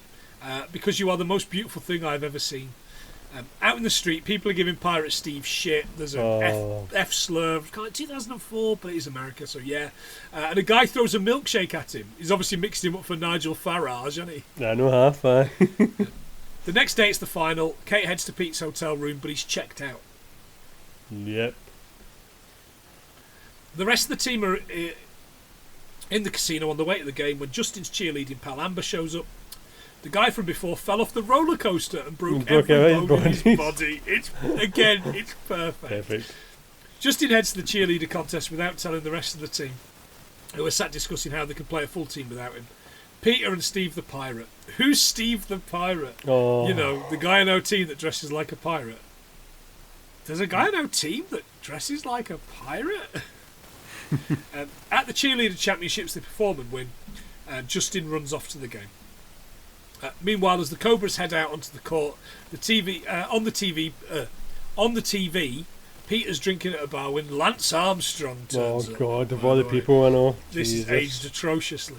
Because you are the most beautiful thing I've ever seen. Out in the street, people are giving Pirate Steve shit. There's an F slur. Kind of like 2004, but he's America, so yeah. And a guy throws a milkshake at him. He's obviously mixed him up for Nigel Farage, hasn't he?
I know half, aye.
The next day it's the final. Kate heads to Pete's hotel room, but he's checked out.
Yep.
The rest of the team are in the casino on the way to the game when Justin's cheerleading pal Amber shows up. The guy from before fell off the roller coaster and broke every bone in his body. It's perfect.
Perfect.
Justin heads to the cheerleader contest without telling the rest of the team, who are sat discussing how they can play a full team without him. Peter and Steve the Pirate. Who's Steve the Pirate?
Oh.
You know, the guy in our team that dresses like a pirate. There's a guy in our team that dresses like a pirate? At the cheerleader championships they perform and win, Justin runs off to the game. Meanwhile, as the Cobras head out onto the court, on the TV, Peter's drinking at a bar when Lance Armstrong turns up.
Oh God, of all the people I know.
This is aged atrociously.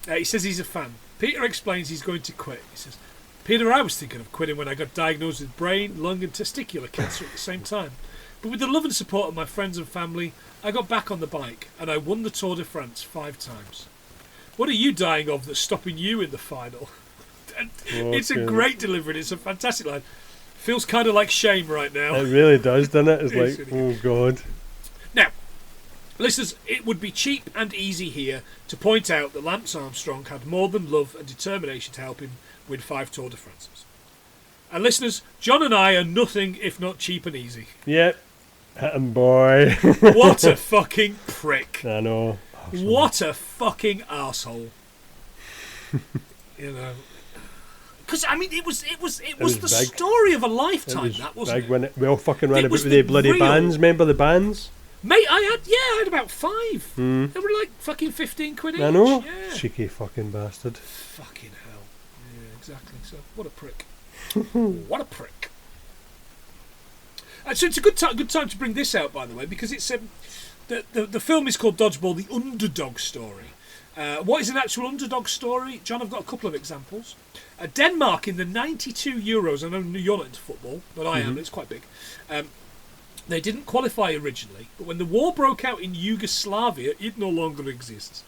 He says he's a fan. Peter explains he's going to quit. He says, Peter, I was thinking of quitting when I got diagnosed with brain, lung and testicular cancer at the same time. But with the love and support of my friends and family, I got back on the bike and I won the Tour de France 5 times. What are you dying of that's stopping you in the final? It's a great delivery. It's a fantastic line. Feels kind of like shame right now.
It really does, doesn't it? It's like,
really
oh God.
Now, listeners, it would be cheap and easy here to point out that Lance Armstrong had more than love and determination to help him win 5 Tour de France's. And listeners, John and I are nothing if not cheap and easy.
Yep. Hit him, boy.
What a fucking prick.
I know.
What a fucking arsehole. You know. Because I mean, it was the big story of a lifetime. That wasn't
big when we all fucking ran
it
about
was
with the bloody
real
bands. Remember the bands?
Mate, I had about 5. They were like fucking 15 quid each.
I know.
Yeah.
Cheeky fucking bastard.
Fucking hell. Yeah, exactly. So what a prick. What a prick. So it's a good time to bring this out, by the way, because it's the film is called Dodgeball: The Underdog Story. What is an actual underdog story? John, I've got a couple of examples. Denmark in the 92 Euros. I know you're not into football, but I am. It's quite big. They didn't qualify originally, but when the war broke out in Yugoslavia, it no longer exists.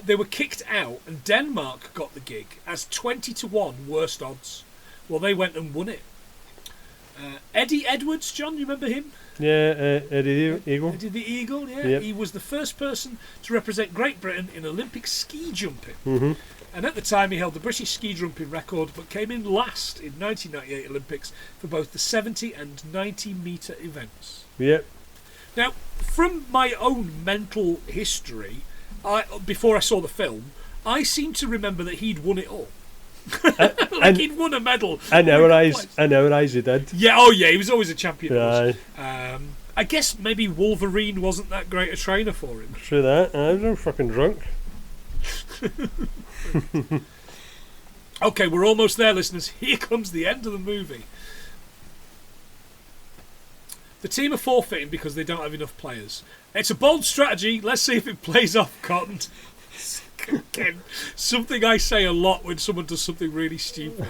They were kicked out, and Denmark got the gig as 20-1 worst odds. Well, they went and won it. Eddie Edwards, John, you remember him?
Yeah, Eddie the Eagle.
Eddie the Eagle, yeah.
Yep.
He was the first person to represent Great Britain in Olympic ski jumping.
Mm-hmm.
And at the time he held the British ski jumping record, but came in last in 1998 Olympics for both the 70 and 90 metre events.
Yep.
Now, from my own mental history, before I saw the film, I seem to remember that he'd won it all. Like he'd won a medal.
In our eyes he did.
Yeah, oh yeah, he was always a champion.
Aye.
I guess maybe Wolverine wasn't that great a trainer for him.
True that. I was fucking drunk.
Okay, we're almost there, listeners. Here comes the end of the movie. The team are forfeiting because they don't have enough players. It's a bold strategy. Let's see if it plays off, Cotton. Again, something I say a lot when someone does something really stupid.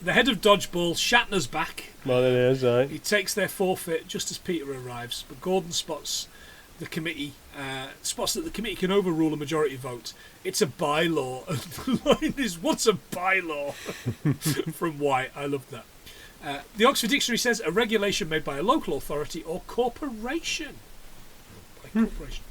The head of Dodgeball, Shatner's back.
Well, it is, right?
He takes their forfeit just as Peter arrives, but Gordon spots that the committee can overrule a majority vote. It's a bylaw. And the line is, what's a bylaw? From White. I love that. The Oxford Dictionary says a regulation made by a local authority or corporation. Corporation.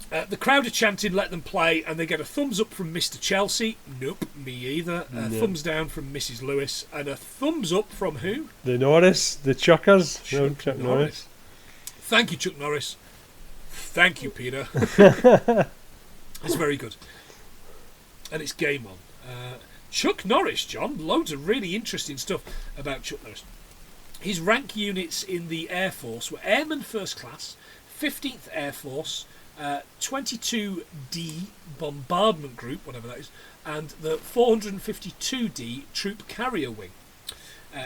The crowd are chanting, let them play, and they get a thumbs up from Mr. Chelsea. Nope, me either. Thumbs down from Mrs. Lewis. And a thumbs up from who?
The Norris, the Chuckers. Chuck Norris.
Thank you, Chuck Norris. Thank you, Peter. It's very good. And it's game on. Chuck Norris, John. Loads of really interesting stuff about Chuck Norris. His rank units in the Air Force were Airman First Class, 15th Air Force, 22D Bombardment Group, whatever that is, and the 452D Troop Carrier Wing.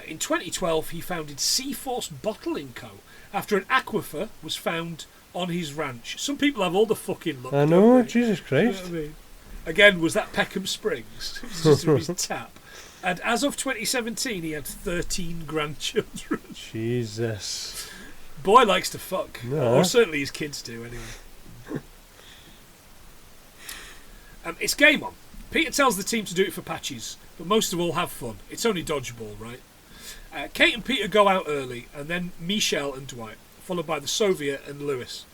In 2012, he founded Sea Force Bottling Co. after an aquifer was found on his ranch. Some people have all the fucking luck.
I know, Jesus Christ.
You know what I mean? Again, was that Peckham Springs? It was just his tap. And as of 2017, he had 13 grandchildren.
Jesus.
Boy likes to fuck.
No.
Or certainly his kids do, anyway. It's game on. Peter tells the team to do it for patches, but most of all have fun. It's only dodgeball, right? Kate and Peter go out early, and then Michelle and Dwight, followed by the Soviet and Lewis.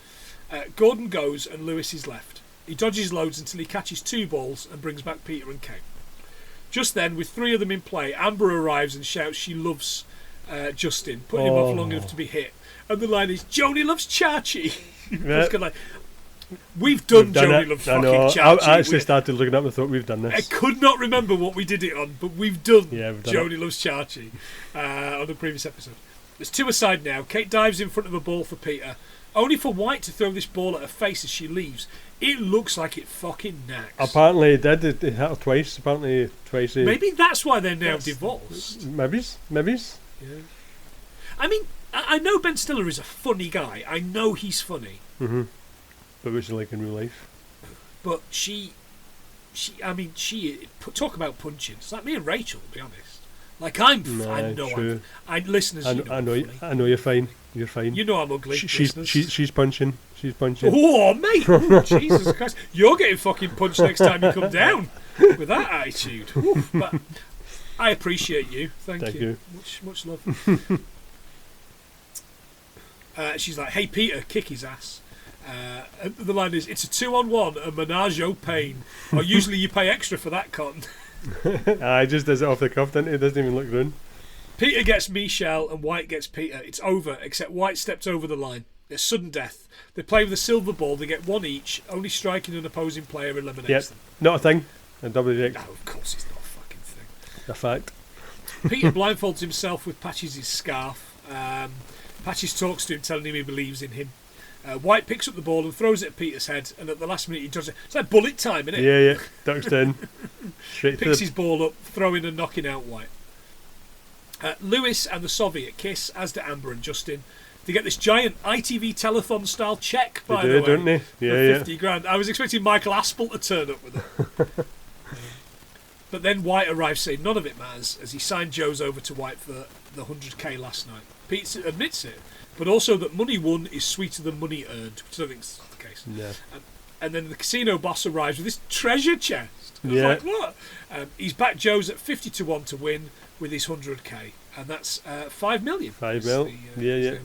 Gordon goes, and Lewis is left. He dodges loads until he catches 2 balls and brings back Peter and Kate. Just then, with 3 of them in play, Amber arrives and shouts she loves Justin, putting him off long enough to be hit. And the line is, Joni loves Chachi.
Yeah.
We've done Joni loves fucking Chachi.
I actually started looking up and thought, we've done this.
I could not remember what we did it on, but we've done
Joni
Loves Chachi on the previous episode. There's 2 aside now. Kate dives in front of a ball for Peter, only for White to throw this ball at her face as she leaves. It looks like it fucking knacks.
Apparently it did. It hit her twice. Apparently twice.
Maybe that's why they're now divorced.
Maybe.
Yeah. I mean, I know Ben Stiller is a funny guy. I know he's funny.
Mm-hmm. But what's she like in real life?
But she talk about punching. It's like me and Rachel, to be honest. Like I know listeners.
I know you're fine. You're fine.
You know I'm ugly.
She's punching. She's punching.
Oh mate! Ooh, Jesus Christ! You're getting fucking punched next time you come down with that attitude. Oof, but I appreciate you. Thank you. Much love. She's like, "Hey Peter, kick his ass." The line is, "It's a 2-on-1, a menage au pain. Or usually you pay extra for that, Cotton."
I just does it off the cuff, doesn't it? It doesn't even look good.
Peter gets Michelle and White gets Peter. It's over, except White stepped over the line. It's sudden death. They play with a silver ball. They get 1 each. Only striking an opposing player eliminates them.
Not a thing. A WX.
No, of course it's not a fucking thing.
A fact.
Peter blindfolds himself with Patches' scarf. Patches talks to him, telling him he believes in him. White picks up the ball and throws it at Peter's head, and at the last minute he does it. It's like bullet time, isn't it?
Yeah. Ducks in. Straight
Picks his ball up, throwing and knocking out White. Lewis and the Soviet kiss, as do Amber and Justin. They get this giant ITV telethon style check, by the way,
don't they?
for 50 grand. I was expecting Michael Aspel to turn up with it. But then White arrives saying none of it matters, as he signed Joe's over to White for the 100k last night. Pete admits it, but also that money won is sweeter than money earned, which I don't think is the case.
Yeah.
And then the casino boss arrives with this treasure chest. I was
Yeah.
like, what? He's backed Joe's at 50-1 to win with his 100k, and that's 5 million.
5 mil. Yeah.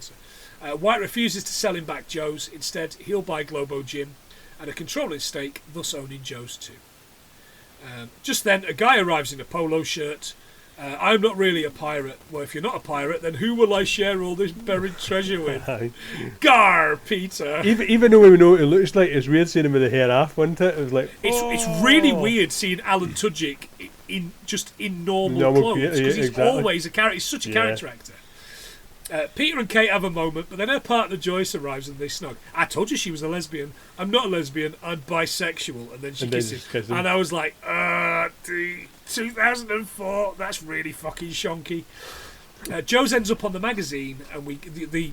White refuses to sell him back Joe's. Instead, he'll buy Globo Gym and a controlling stake, thus owning Joe's too. Just then, a guy arrives in a polo shirt. I'm not really a pirate. Well, if you're not a pirate, then who will I share all this buried treasure with? Gar, Peter.
Even though we know what it looks like, it's weird seeing him with the hair off, wasn't it? It was like,
it's really weird seeing Alan Tudyk in normal clothes, because he's always a character. He's such a character actor. Peter and Kate have a moment, but then her partner Joyce arrives and they snog. I told you she was a lesbian. I'm not a lesbian. I'm bisexual. And then she kisses him. And I was like, 2004. That's really fucking shonky. Joe's ends up on the magazine, and the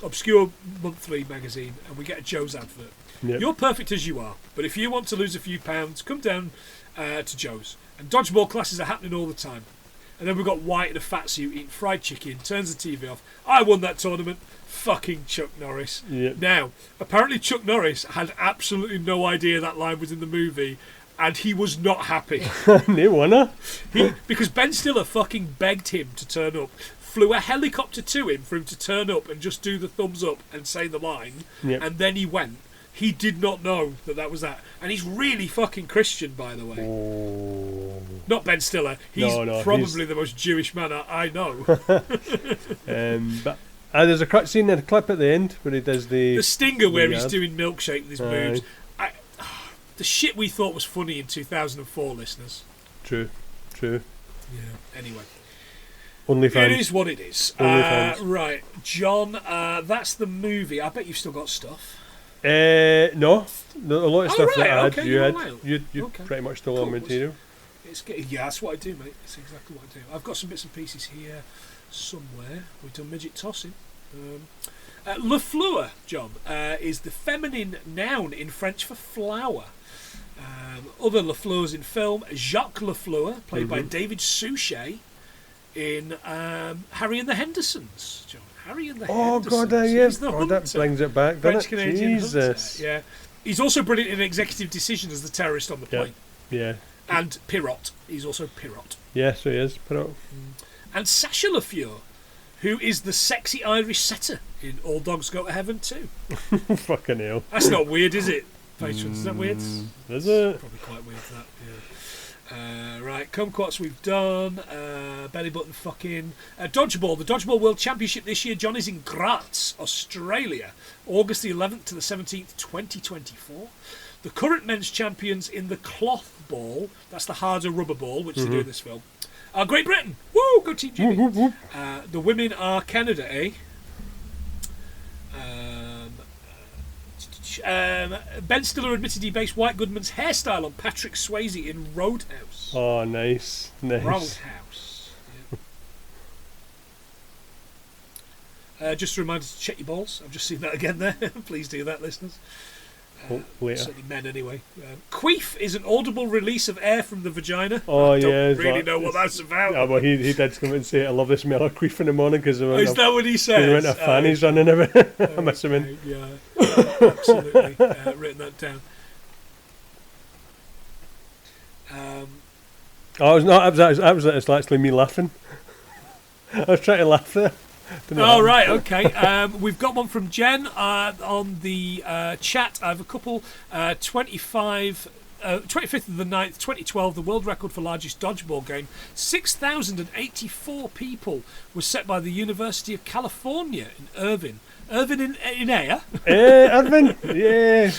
obscure monthly magazine, and we get a Joe's advert. Yep. You're perfect as you are, but if you want to lose a few pounds, come down to Joe's. And dodgeball classes are happening all the time. And then we've got White in a fat suit eating fried chicken, turns the TV off. I won that tournament. Fucking Chuck Norris.
Yep.
Now, apparently Chuck Norris had absolutely no idea that line was in the movie, and he was not happy.
No wonder.
Because Ben Stiller fucking begged him to turn up, flew a helicopter to him for him to turn up and just do the thumbs up and say the line, and then he went. He did not know that was that. And he's really fucking Christian, by the way.
Oh.
Not Ben Stiller. He's probably the most Jewish man I know.
But there's a scene in a clip at the end where he does the
stinger where he's doing milkshake with his moves. The shit we thought was funny in 2004, listeners.
True. Yeah.
Anyway.
OnlyFans.
It is what it is. Right, John, that's the movie. I bet you've still got stuff.
No, a lot of stuff that I had, you pretty much still on material.
That's what I do, mate. That's exactly what I do. I've got some bits and pieces here somewhere. We've done midget tossing. Le Fleur, John, is the feminine noun in French for flower. Other Le Fleurs in film: Jacques Le Fleur, played by David Suchet in Harry and the Hendersons, John. Harry and the Hendersons.
Oh, God, yes. That brings it back, doesn't it? Jesus.
Hunter. Yeah. He's also brilliant in Executive Decision as the terrorist on the plane.
Yeah.
And Pirot. He's also Pirot.
Yes, he is, Pirot.
And Sacha Le Fleur, who is the sexy Irish setter in All Dogs Go to Heaven too.
Fucking hell.
That's not weird, is it, patrons? Is that weird?
Is it?
Probably quite weird, that, yeah. Right, kumquats we've done. Belly button fucking. Dodgeball. The Dodgeball World Championship this year, John, is in Graz, Australia. August the 11th to the 17th, 2024. The current men's champions in the cloth ball, that's the harder rubber ball, which they do in this film, are Great Britain. Woo! Go Team Jimmy. The women are Canada, eh? Ben Stiller admitted he based White Goodman's hairstyle on Patrick Swayze in Roadhouse.
Oh, nice.
Roadhouse. Yeah. Just a reminder to check your balls. I've just seen that again there. Please do that, listeners. Certainly men, anyway. Queef is an audible release of air from the vagina. I don't really know what that's about.
Yeah, well, he did come and say, I love the smell of queef in the morning because
is that what he says?
He went to fannies running everywhere. I'm assuming.
Yeah, absolutely. Written that down.
It's actually me laughing. I was trying to laugh there.
Right, okay. We've got one from Jen on the chat. I have a couple. 25th of the 9th, 2012, the world record for largest dodgeball game. 6,084 people was set by the University of California in Irvine. Irvine in air?
Irvine? Yeah.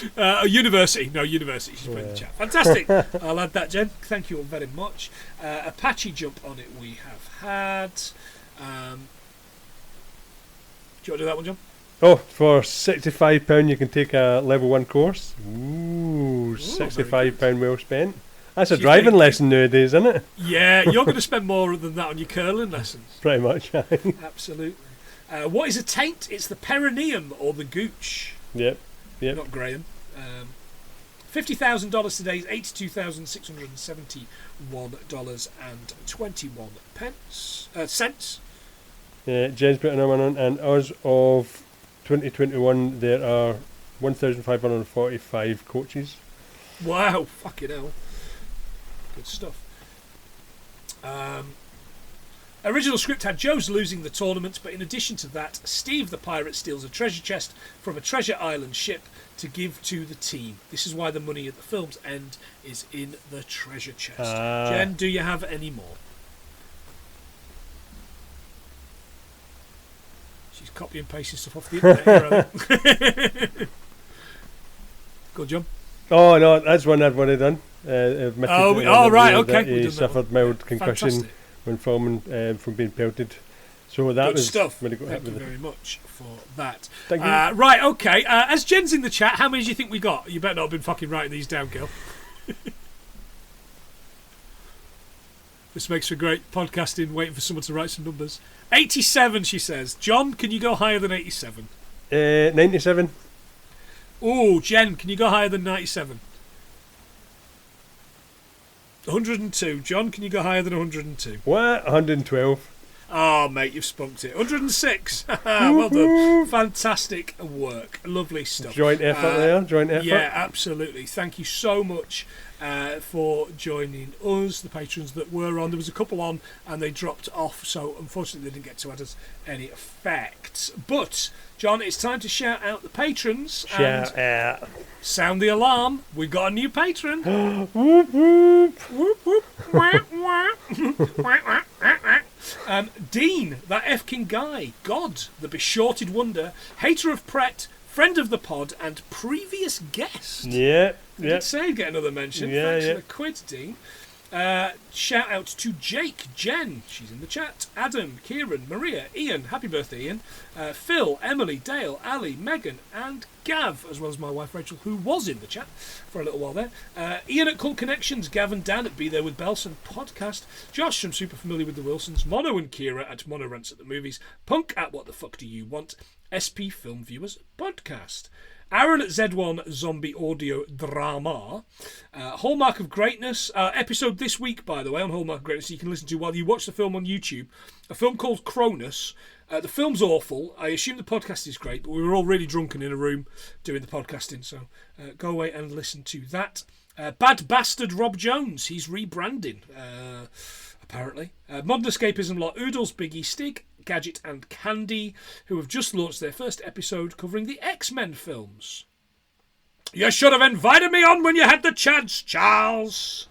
University. No, university. She's put in the chat. Fantastic. I'll add that, Jen. Thank you all very much. Apache jump on it we have had. Do you want to do that one, John?
Oh, for £65 you can take a level 1 course. Ooh, £65 well spent. That's a driving lesson nowadays, isn't it?
Yeah, you're going to spend more than that on your curling lessons.
Pretty much.
Absolutely. What is a taint? It's the perineum or the gooch.
Yep.
Not Graham. $50,000 today is $82,671.21
Jen's putting them on, and as of 2021 there are 1,545 coaches.
Wow, fucking hell. Good stuff. Original script had Joe's losing the tournament, but in addition to that, Steve the pirate steals a treasure chest from a treasure island ship to give to the team. This is why the money at the film's end is in the treasure chest. Jen, do you have any more? She's copy and pasting stuff off the internet. Go on, John.
Oh no, that's one I've already done.
Right, okay.
He suffered mild concussion when filming from being pelted. So that was
stuff.
Really
Thank you very much for that.
Thank you.
Right, okay. As Jen's in the chat, how many do you think we got? You better not have been fucking writing these down, girl. This makes for great podcasting, waiting for someone to write some numbers. 87, she says. John, can you go higher than 87?
97.
Oh, Jen, can you go higher than 97? 102. John, can you go higher than 102?
What? 112.
Oh, mate, you've spunked it. 106. Well done. Fantastic work. Lovely stuff.
Joint effort there. Joint effort.
Yeah, absolutely. Thank you so much for joining us, the patrons that were on. There was a couple on and they dropped off, so unfortunately they didn't get to add us any effects. But, John, it's time to shout out the patrons.
Shout out.
Sound the alarm. We've got a new patron.
Whoop, whoop.
Whoop, whoop. Dean, that Efkin guy, God, the beshorted wonder, hater of Pret, friend of the pod, and previous guest.
Yeah,
I did say I'd get another mention.
Yeah,
Thanks
yeah.
for the quid, Dean. Shout out to Jake, Jen, she's in the chat, Adam, Kieran, Maria, Ian, happy birthday Ian, Phil, Emily, Dale, Ali, Megan and Gav, as well as my wife Rachel, who was in the chat for a little while there, Ian at Cult Connections, Gav and Dan at Be There With Belson podcast, Josh from Super Familiar With The Wilsons, Mono and Kira at Mono Rants at the Movies, Punk at What the Fuck Do You Want, SP Film Viewers podcast, Aaron at Z1 Zombie Audio Drama, Hallmark of Greatness, episode this week, by the way, on Hallmark of Greatness, you can listen to while you watch the film on YouTube, a film called Cronus. The film's awful. I assume the podcast is great, but we were all really drunken in a room doing the podcasting, so go away and listen to that. Bad Bastard Rob Jones, he's rebranding, apparently. Modern Escapism Lot Oodles, Biggie, Stig, Gadget and Candy, who have just launched their first episode covering the X-Men films. You should have invited me on when you had the chance, Charles.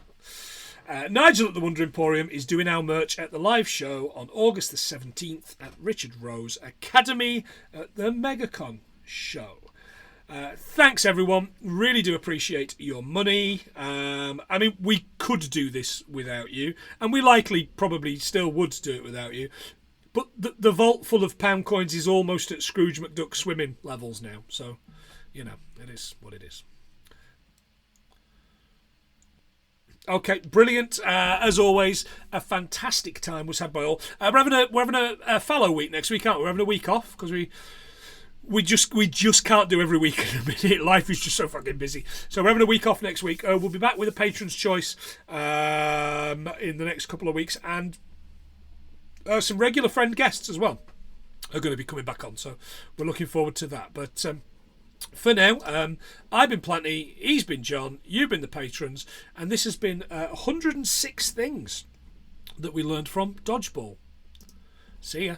Nigel at the Wonder Emporium is doing our merch at the live show on August the 17th at Richard Rose Academy at the MegaCon show. Thanks everyone, really do appreciate your money. I mean, we could do this without you, and we likely probably still would do it without you. But the vault full of pound coins is almost at Scrooge McDuck swimming levels now. So, you know, it is what it is. Okay, brilliant. As always, a fantastic time was had by all. We're having a fallow week next week, aren't we? We're having a week off because we just can't do every week in a minute. Life is just so fucking busy. So we're having a week off next week. We'll be back with a patron's choice in the next couple of weeks, and some regular friend guests as well are going to be coming back on, so we're looking forward to that. But for now, I've been Planty, he's been John, you've been the patrons, and this has been 106 things that we learned from Dodgeball. See ya.